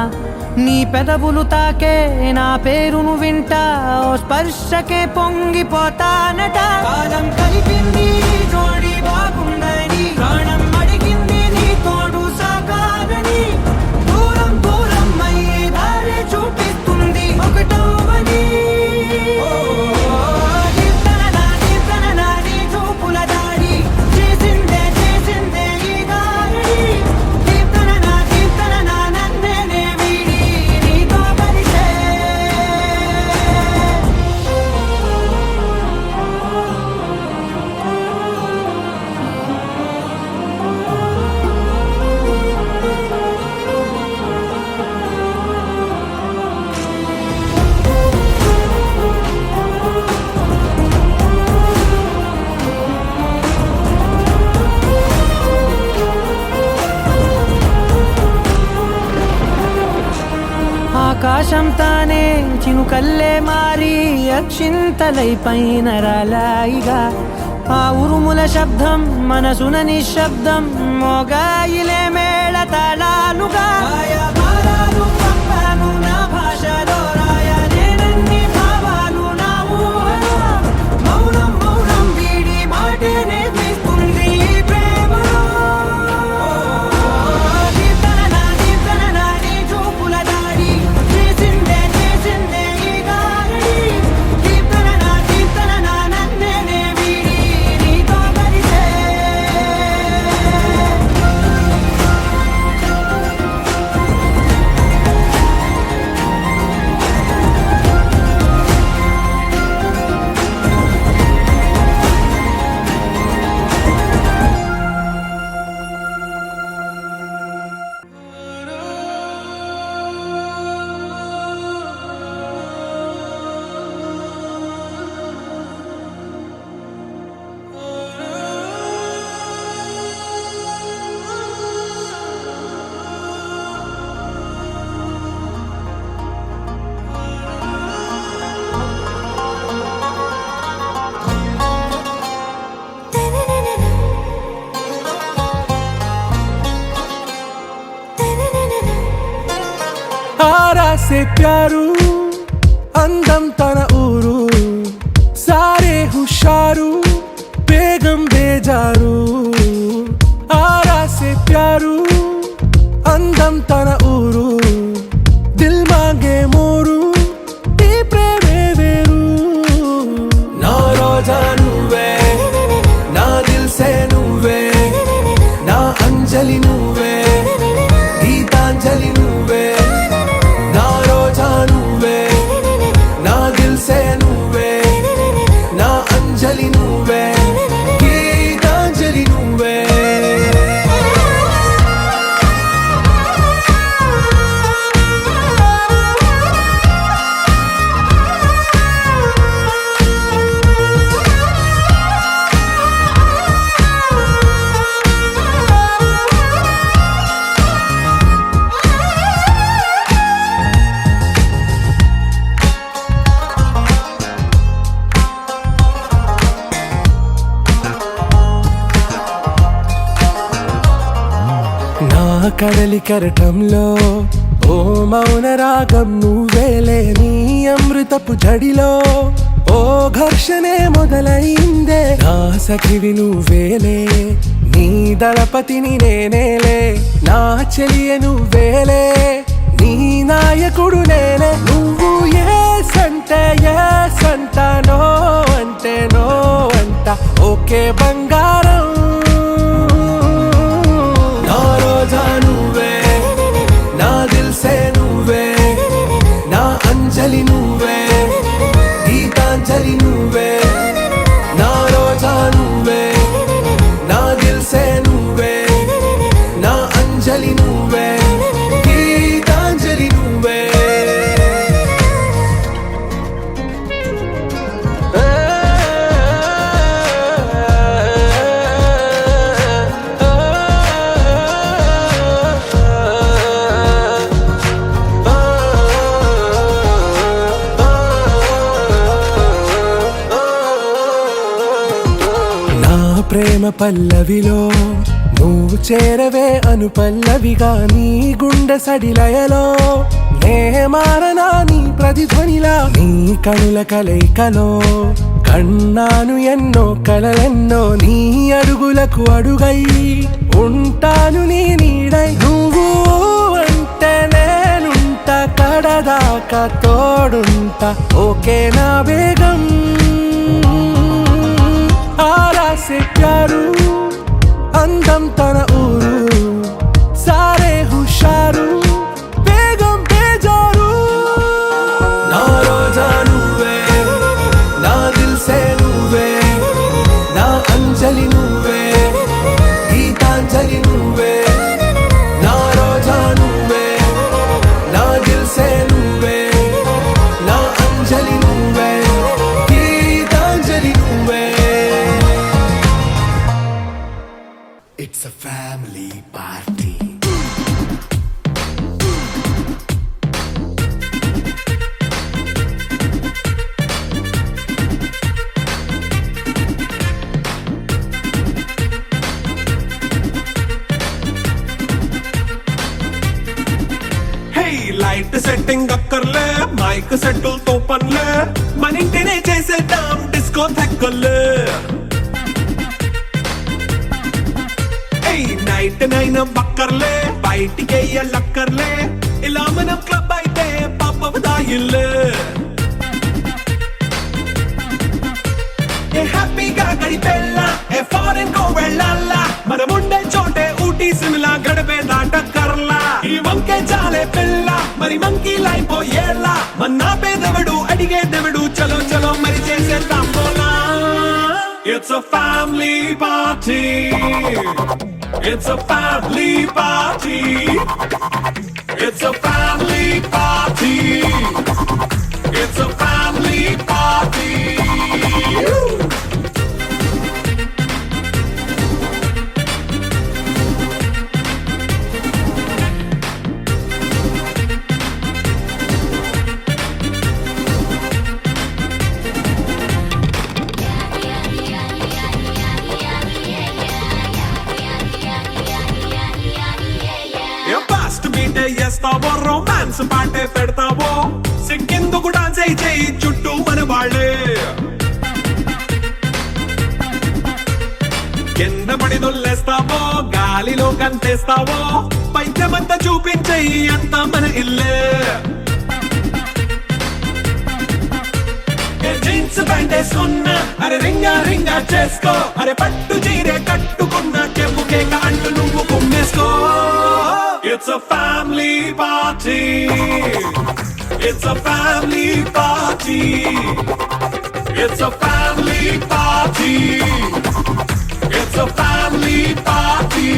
[SPEAKER 4] నీ పెదవులు తాకే నా పేరును వింటా ఓ స్పర్శకే పొంగిపోతానట కాలం కలిపింది జోడి బాగుందని ప్రాణం అడిగింది నీ తోడు సాగాలని దూరం దూరం అయ్యి దారి చూపిస్తుంది ఒకటవని ఆకాశం తానే చినుకల్లే మారి అక్షింతలై పైన రాలాయిగా ఆ ఉరుముల శబ్దం మనసున నిశ్శబ్దం మోగాయిలే మేళ తాళాలుగా నా భాషలో రాయలేనన్ని భావాలు నా ఊహలో మౌనం మౌనం వీడి మాటే నేర్పిస్తుంది ప్రేమలో
[SPEAKER 3] से प्यारू అందం తన ఊరు సారే హుషారు బేగం బేజారు ఆరా సే ప్యారు అందం తన ఊరు దిల్ మాంగే మోరు ఈ ప్రేమే వేరు నా రోజా నువ్వే నా దిల్ సే నువ్వే నా అంజలి నువ్వే గీతాంజలి నువ్వే నా రోజా నువ్వే నా దిల్ సే నువ్వే నా అంజలి నువ్వే గీతాంజలి నువ్వే కడలి కరటంలో ఓ మౌన రాగం నువ్వేలే నీ అమృతపు జడిలో ఓ ఘర్షణే మొదలైందే నా సఖివి నువ్వేలే నీ దళపతిని నేనేలే నా చెలియ నువ్వేలే నీ నాయకుడు నేనే నువ్వు ఏ సంట నో అంటే నో అంట ఓకే బంగారం నా రోజా నువ్వే నా దిల్సే నువ్వే నా అంజలి నువ్వే గీతాంజలి నువ్వే నా రోజా నువ్వే నా దిల్సే నువ్వే నా అంజలి నువ్వే గీతాంజలి నువ్వే నా ప్రేమ పల్లవిలో నువ్వు చేరవే అను పల్లవిగా నీ గుండె సడిలయలో నే మారనా నీ ప్రతిధ్వనిలా నీ కనుల కలయికలో కన్నాను ఎన్నో కలలెన్నో నీ అడుగులకు అడుగై ఉంటాను నీ నీడై నువ్వు అంటే నేనుంట కడదాకా తోడుంటా ఓకే నా వేగం आरा से प्यारू అందం తన ఊరు సారే హుషారు బేగం బేజారు నా రోజా నువ్వే నా దిల్సే నువ్వే నా అంజలి నువ్వే గీతాంజలి నువ్వే నా రోజా నువ్వే నా దిల్సే నువ్వే నా అంజలి నువ్వే గీతాంజలి నువ్వే It's a family party.
[SPEAKER 6] Hey, light setting అక్కర్లే మైక్ సెట్టుల్ తో పనులే మన ఇంటినే చేసేద్దాం డిస్కో థెక్కలే నైట్ నైన్ బక్కర్లే బయటికి లక్కర్లే ఇలా మనం క్లబ్ అయితే పాపదాయిల్లే ఏ హ్యాపీగా గడిపెళ్ళా ఏ ఫారెన్ కో వెళ్ళాలా మనం ఉండే చోటే ఊటీ సిమ్లా గడిపే దాటక్కర్లా ఈ వంకే చాలే పిల్ల మరి మంకీ లైఫ్ ఏళ్ళ మన్నా పేదవడు అడిగేదెవడు చలో చలో మరి చేసేద్దాం పోలా It's a family party. It's a family party. It's a family party. It's a family party. చేస్తావో రొమాన్స్ పాటే పెడతావో సిక్కిందుకు డాన్స్ అయి చేయి చుట్టూ మన వాళ్ళే కింద పడి దొల్లేస్తావో గాలిలో కంతేస్తావో పైద్యమంతా చూపించేయి అంతా మన ఇల్లే జీన్స్ ప్యాంట్ వేసుకున్నా అరే రింగా రింగా చేసుకో అరే పట్టు చీరే కట్టుకున్నా చెప్పుకే కాంటు నువ్వు కుమ్మేసుకో It's a family party. It's a family party. It's a family party. It's a family party.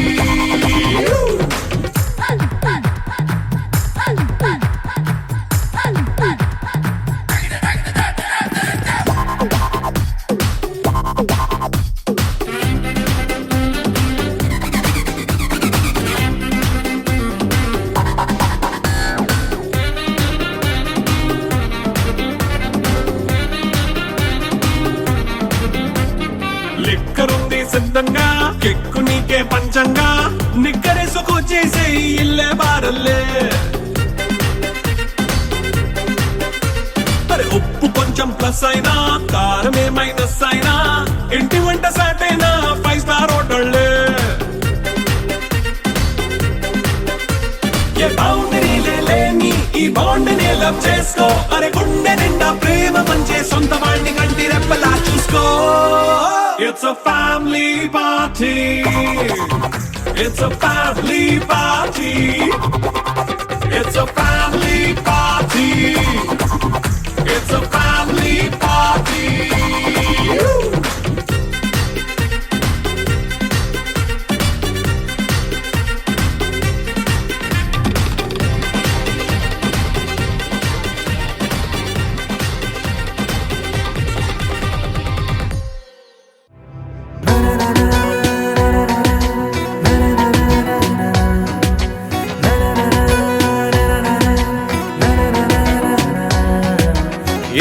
[SPEAKER 6] లిక్కరుంది సిద్ధంగా కెక్కు నీకే పంచంగా నిక్కరేసుకు చేసే ఇల్లే బారల్లే అరే ఉప్పు కొంచెం ప్లస్ ప్లస్ అయినా కారమే మైనస్ అయినా ఇంటి వంట సాటైనా 5 స్టార్ హోటళ్ళే ఏ బౌండరీ లేని ఈ బాండ్ ని లవ్ చేసుకో అరే గుండె నిండా ప్రేమ మంచే సొంత వాడిని కంటి రెప్పలా చూసుకో it's a family party it's a family party it's a family party it's a family party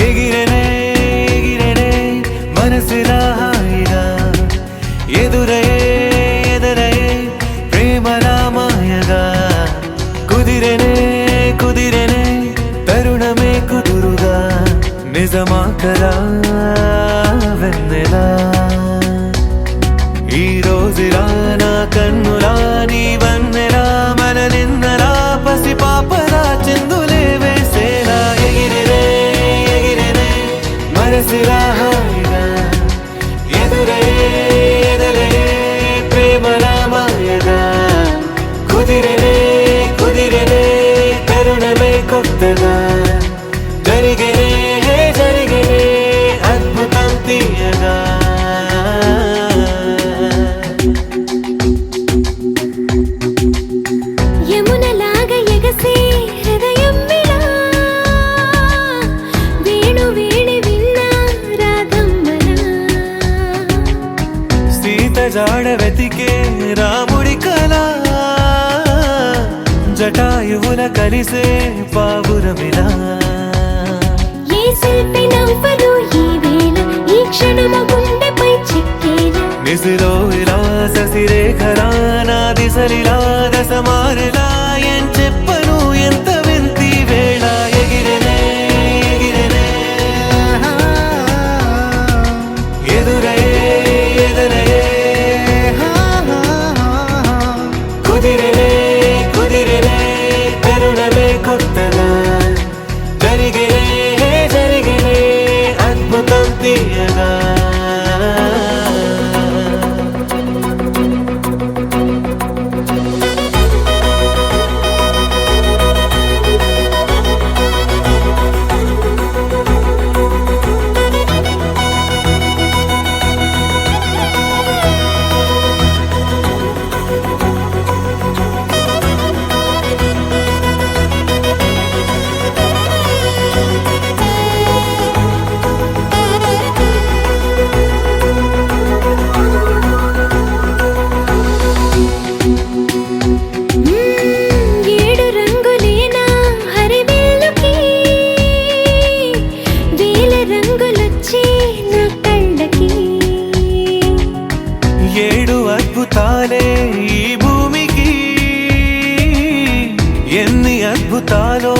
[SPEAKER 7] ఎగిరెనే ఎగిరెనే మనసులా హాయిగా ఎదురయే ఎదరయే ప్రేమలా మాయగా కుదిరెనే కుదిరెనే తరుణమే కుదురుగా నిజమా కలా వెన్నెలా ఈ రోజులా నా కన్నులా నీ వన్నెలా మన నిన్నలా పసి పాపలా చిందులే వేసేలా ఎగిరెనే ఎగిరెనే మనసులా హాయిగా ఎదురయే ఎదరయే ప్రేమలా మాయగా కుదిరెనే కుదిరెనే తరుణమే కొత్తగా జరిగనే జరిగనే అద్భుతం తీయగా
[SPEAKER 1] యమునలాగా ఎగసే హృదయం విలా వేణు వేణి విన్నా రాగమ్మలా
[SPEAKER 7] సీత జాడ వెతికే రాముడి కళ జటాయువుల కలిసే పావురమిలా
[SPEAKER 1] ఏ శిల్పి నవ్వదు ఈ వేళ ఈ క్షణము గుండెపై చిక్కేలా
[SPEAKER 7] నిసిలో ఇలా ససిరేఖలా నా దిశలిలా దశమారిలా ఏం చెప్పను ఎంత వింతి వేళ ఎగిరెనే ఎగిరెనే ఎదురయే ఎదరయే కుదిరెనే కుదిరెనే తరుణమే కొత్తగా జరిగనే జరిగనే అద్భుతం తీయగా
[SPEAKER 1] ఏడు రంగులేనా హరివిల్లుకి వేల రంగులొచ్చే నా కళ్ళకి
[SPEAKER 7] ఏడు అద్భుతాలే ఈ భూమికి ఎన్ని అద్భుతాలో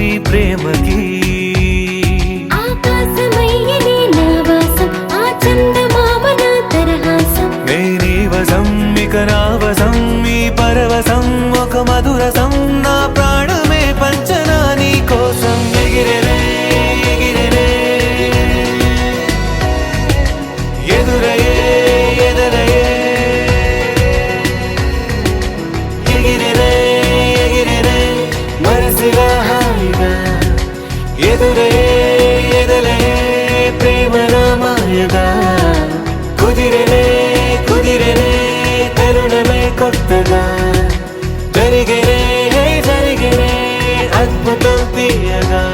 [SPEAKER 7] ఈ ప్రేమకి
[SPEAKER 1] ఆకాశమయ్యని నా వాసం ఆ చందమామ నా తరహాసం
[SPEAKER 7] నేనీ వసం ఇక నా వసం ఈ పరవశం ఒక మధురసం నా ప్రాణమే పంచనా నీ కోసం ఎగిరెనే ఎగిరెనే ఎదురయే ఎదరయే ఎగిరెనే ఎగిరెనే మనసులా హాయిగా ఎదురయే ఎదరయే ప్రేమలా మాయగా కుదిరెనే కుదిరెనే తరుణమే కొత్తగా జరిగనే జరిగనే అద్భుతం తీయగా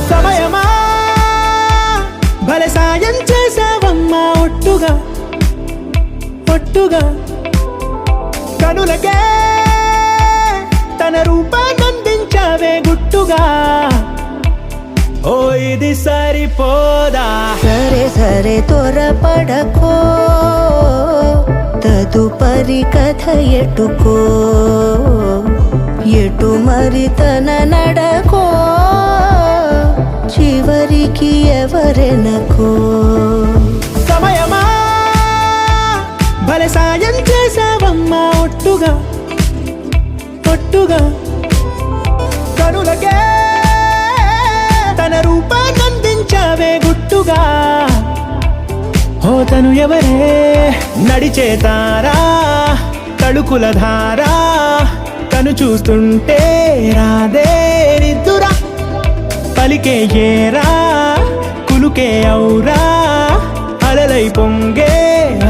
[SPEAKER 3] సమయమా భలే సాయం చేసావమ్మా ఒట్టుగా ఒట్టుగా కనులకే తన రూపాన్నందించావే గుట్టుగా ఓ ఇది సరిపోదా
[SPEAKER 8] సరే సరే త్వరపడకో తదుపరి కథ ఎటుకో ఎటు మరి తన నడకో చివరికి ఎవరెనకో
[SPEAKER 3] సమయమా భలే సాయం చేసావమ్మా ఒట్టుగా ఒట్టుగా కనులకే తన రూపాన్నందించావే గుట్టుగా ఓ తను ఎవరే నడిచే తారా తడుకుల ధారా తను చూస్తుంటే రాదే నిద్దురా పలికే ఏరా కులుకే ఔరా అలలై పొంగే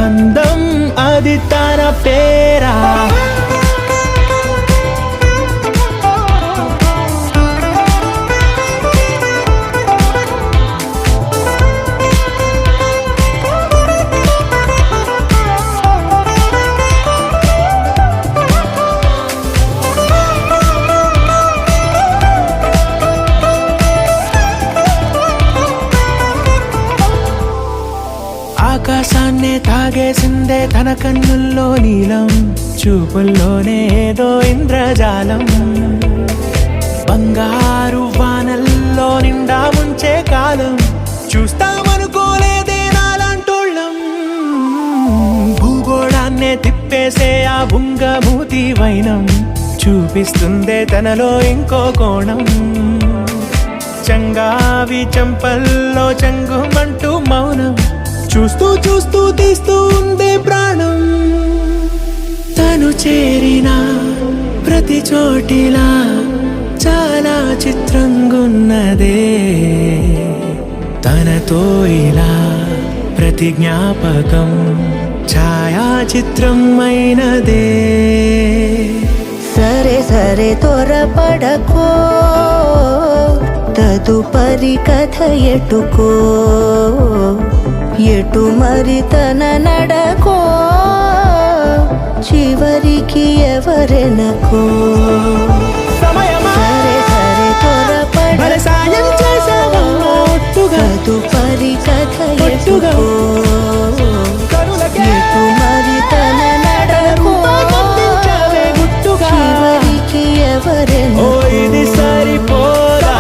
[SPEAKER 3] అందం అది తన పేరా ఆకాశాన్నే తాగేసిందే తన కన్నుల్లో నీలం చూపుల్లోనే ఏదో ఇంద్రజాలం బంగారు వానల్లో నిండా ముంచే కాలం చూస్తామనుకోలేదే నాలాంటోళ్ళం భూగోళాన్నే తిప్పేసే ఆ బుంగమూతి వైనం చూపిస్తుందే తనలో ఇంకో కోణం చంగావి చంపల్లో చంగుమంటూ మౌనం చూస్తూ చూస్తూ తీస్తూ ఉందే ప్రాణం తను చేరిన ప్రతి చోటిలా చాలా చిత్రంగున్నదే తనతో ఇలా ప్రతి జ్ఞాపకం ఛాయాచిత్రం అయినదే
[SPEAKER 8] సరే సరే త్వరపడకో తదుపరి కథ ఎటుకో ఎటు మరి తన నడకో చివరికి ఎవరెనకో
[SPEAKER 3] సమయమా
[SPEAKER 8] సరే సరే
[SPEAKER 3] భలే సాయం చేసావమ్మా ఒట్టుగా
[SPEAKER 8] తదుపరి కథ
[SPEAKER 3] ఒట్టుగా
[SPEAKER 8] ఎటుకో
[SPEAKER 3] కనులకే
[SPEAKER 8] ఎటు మరి తన నడకో
[SPEAKER 3] రూపాన్నందించావే గుట్టుగా
[SPEAKER 8] చివరికి
[SPEAKER 3] ఓ
[SPEAKER 8] ఎవరెనకో
[SPEAKER 3] ఇది సరిపోదా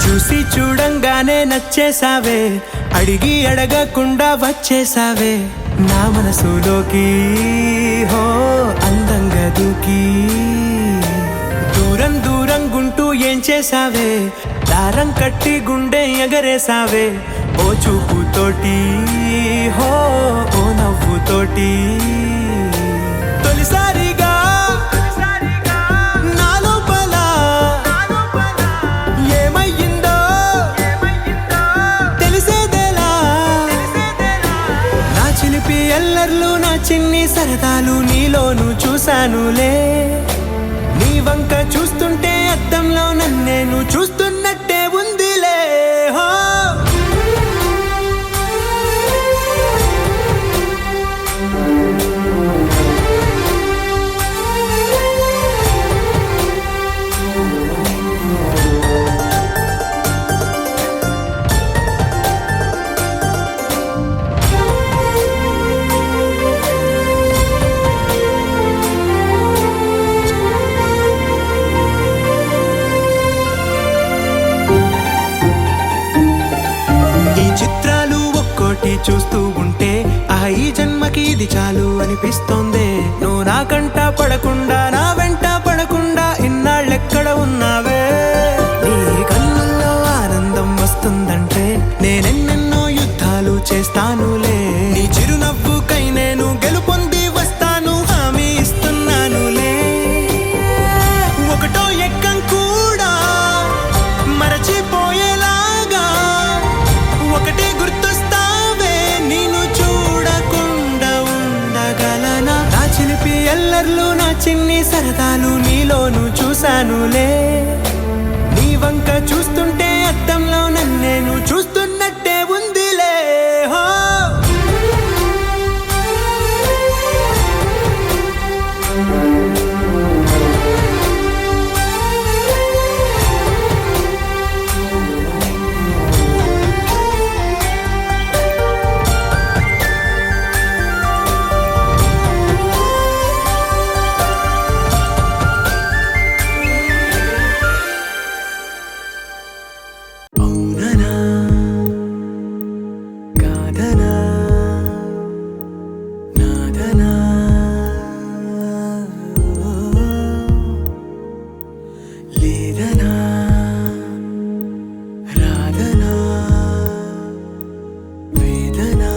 [SPEAKER 3] చూసి చూడంగానే నచ్చేసావే అడిగి అడగకుండా వచ్చేసావే నా మనసులోకి హో అందంగా దూకి దూరం దూరం గుంటూ ఏం చేసావే దారం కట్టి గుండె ఎగరేసావే ఓ చూపుతోటి హో ఓ నవ్వుతోటి తొలిసారిగా నా లోపల ఏమయ్యిందో తెలిసేదేలా నా చిలిపి ఎల్లర్లు నా చిన్ని సరదాలు నీలోను చూశానులే నీ వంక చూస్తుంటే అద్దంలో నన్నేను చూస్తున్నట్టే ఉందిలే హో చూస్తూ ఉంటే ఈ జన్మకి ఇది చాలు అనిపిస్తోంది నువ్వు నా కంట పడకుండా నా వెంట పడకుండా ఇన్నాళ్ళెక్కడ ఉన్నావే నీ కన్నుల్లో
[SPEAKER 4] చేస్తానులే. నీ చిరునవ్వుకై నేను గెలుపొంది వస్తాను, హామీ ఇస్తున్నానులే. ఒకటో ఎక్కం కూడా మరచిపోయేలాగా ఒకటే గుర్తొస్తావే, నేను చూడకుండా ఉండగలనా? నా చిలిపి ఎల్లర్లు నా చిన్ని సరదాలు నీలోను చూశానులే. నీ వంక చూస్తుంటే అద్దంలో నన్నేను చూస్తున్నట్టే ఉందిలే. హో అవుననా కాదనా నాదనా లేదనా రాదనా వేదనా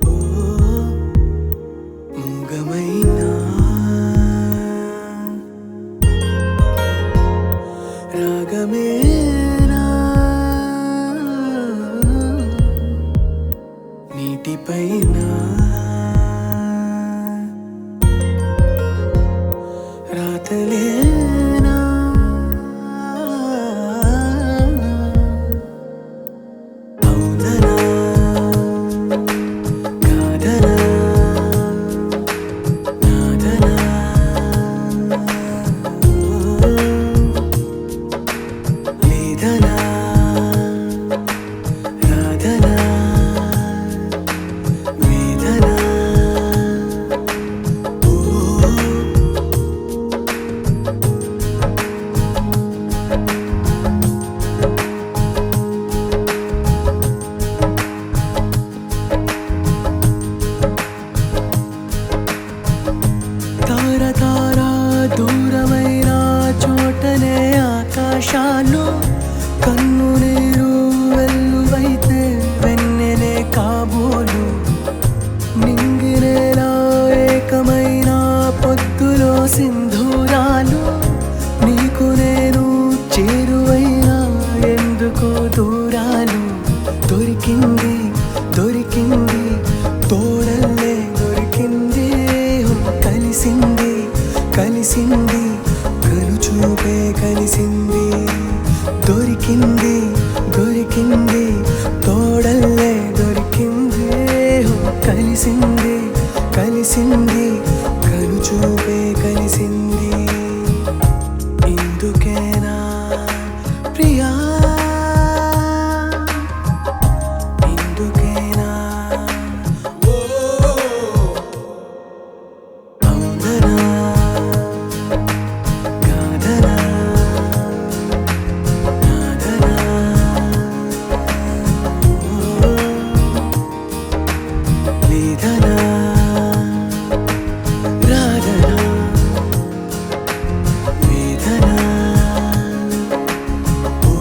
[SPEAKER 4] ఓ మూగమైనా రాగమేనా నీటిపైన రాతలేనా అవుననా కాదనా నాదనా లేదనా రాదనా వేదనా ఓ తార తార దూరమైన చోటనే ఆకాశాలు కన్ను నీరు వెల్లువైతే వెన్నెలే కాబోలు నింగినేలా ఏకమైన పొద్దులో సింధూరాలు నీకు నేను చేరువైనా ఎందుకో దూరాలు దొరికింది దొరికింది తోడల్లే దొరికింది కలిసింది కలిసింది కనుచూపే కలిసింది దొరికింది దొరికింది తోడల్లే దొరికింది కలిసింది కలిసింది కనుచూపే కలిసింది ఇందుకేనా ప్రియా ఇందుకేనా అవుననా కాదనా నాదనా ఓ లేదనా రాదనా వేదనా ఓ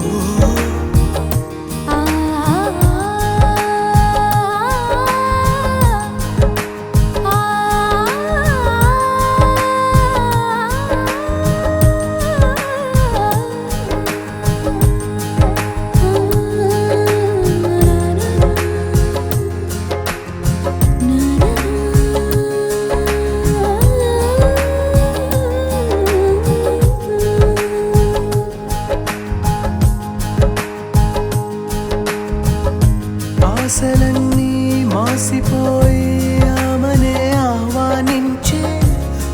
[SPEAKER 4] ఆశలన్నీ మాసిపోయి ఆమనే ఆహ్వానించే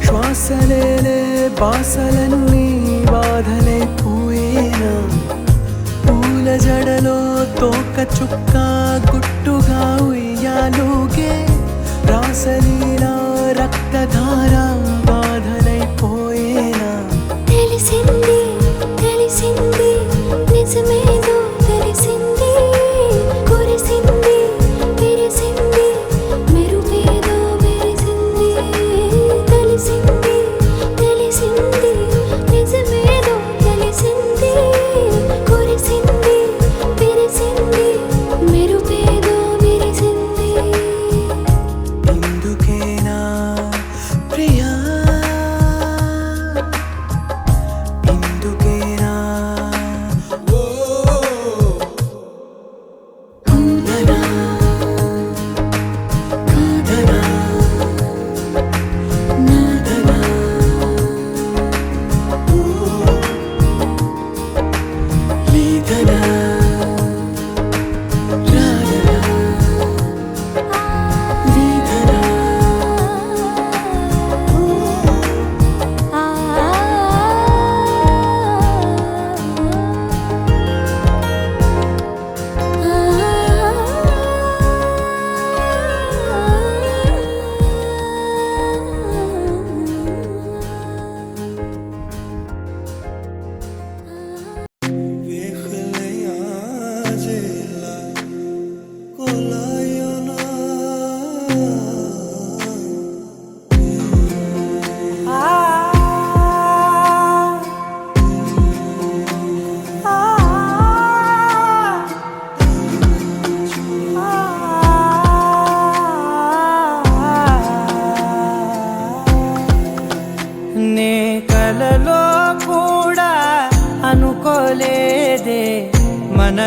[SPEAKER 4] శ్వాసలేలే బాసలన్నీ బాధలైపోయేనా పూల జడలో తోక చుక్క గుట్టుగా ఉయ్యాలుగే రాసలీలా రక్తధార బాధలైపోయేనా
[SPEAKER 1] తెలిసింది తెలిసింది నిజమేదో తెలిసింది కురిసింది విరిసింది మెరుపేదో మెరిసింది తెలిసింది తెలిసింది నిజమేదో తెలిసింది కురిసింది విరిసింది మెరు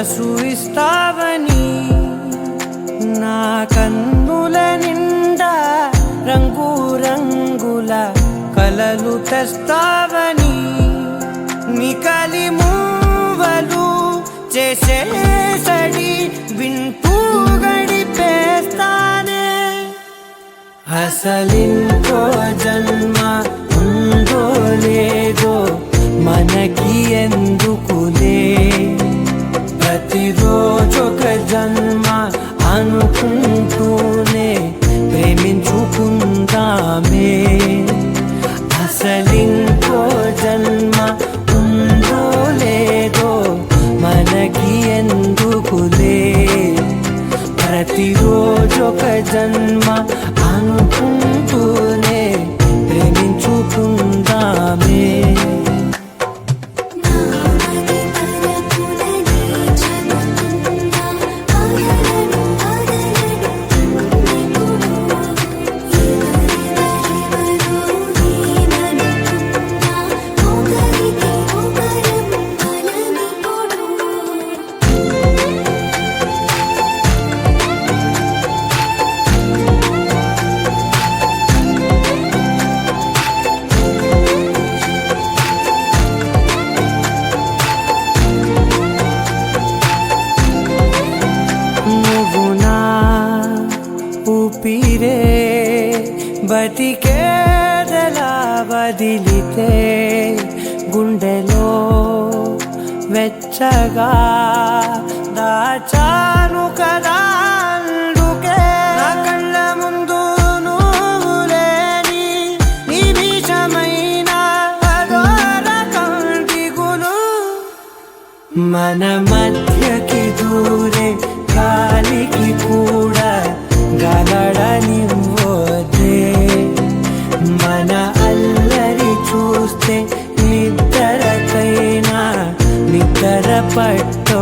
[SPEAKER 4] మనసు ఇస్తావని నా కన్నుల నిండా రంగు రంగుల కలలు తెస్తావని నికలి మూవలు చేసేసడి వింటూ గడిపేస్తానే అసలింకో జన్మ ఉందో లేదో మనకి ఎందుకులే ప్రతిరోజొక జన్మ అనుకుంటూనే ప్రేమించుకుందామే అసలింకో జన్మ ఉందో లేదో మనకి ఎందుకులే ప్రతిరోజొక జన్మ అనుకుంటూనే ప్రేమించుకుందామే ఊపిరే బతికేదలా వదిలితే గుండెలో వెచ్చగా దాచాను కదా అందుకే నా కళ్ళ ముందు నువ్వు లేని నిమిషమైన అదోర కంటిగులు మన మధ్యకి దూరే గాలికి కూడా గలడనివ్వదే మన అల్లరి చూస్తే నిద్రకైనా నిద్ర పట్టో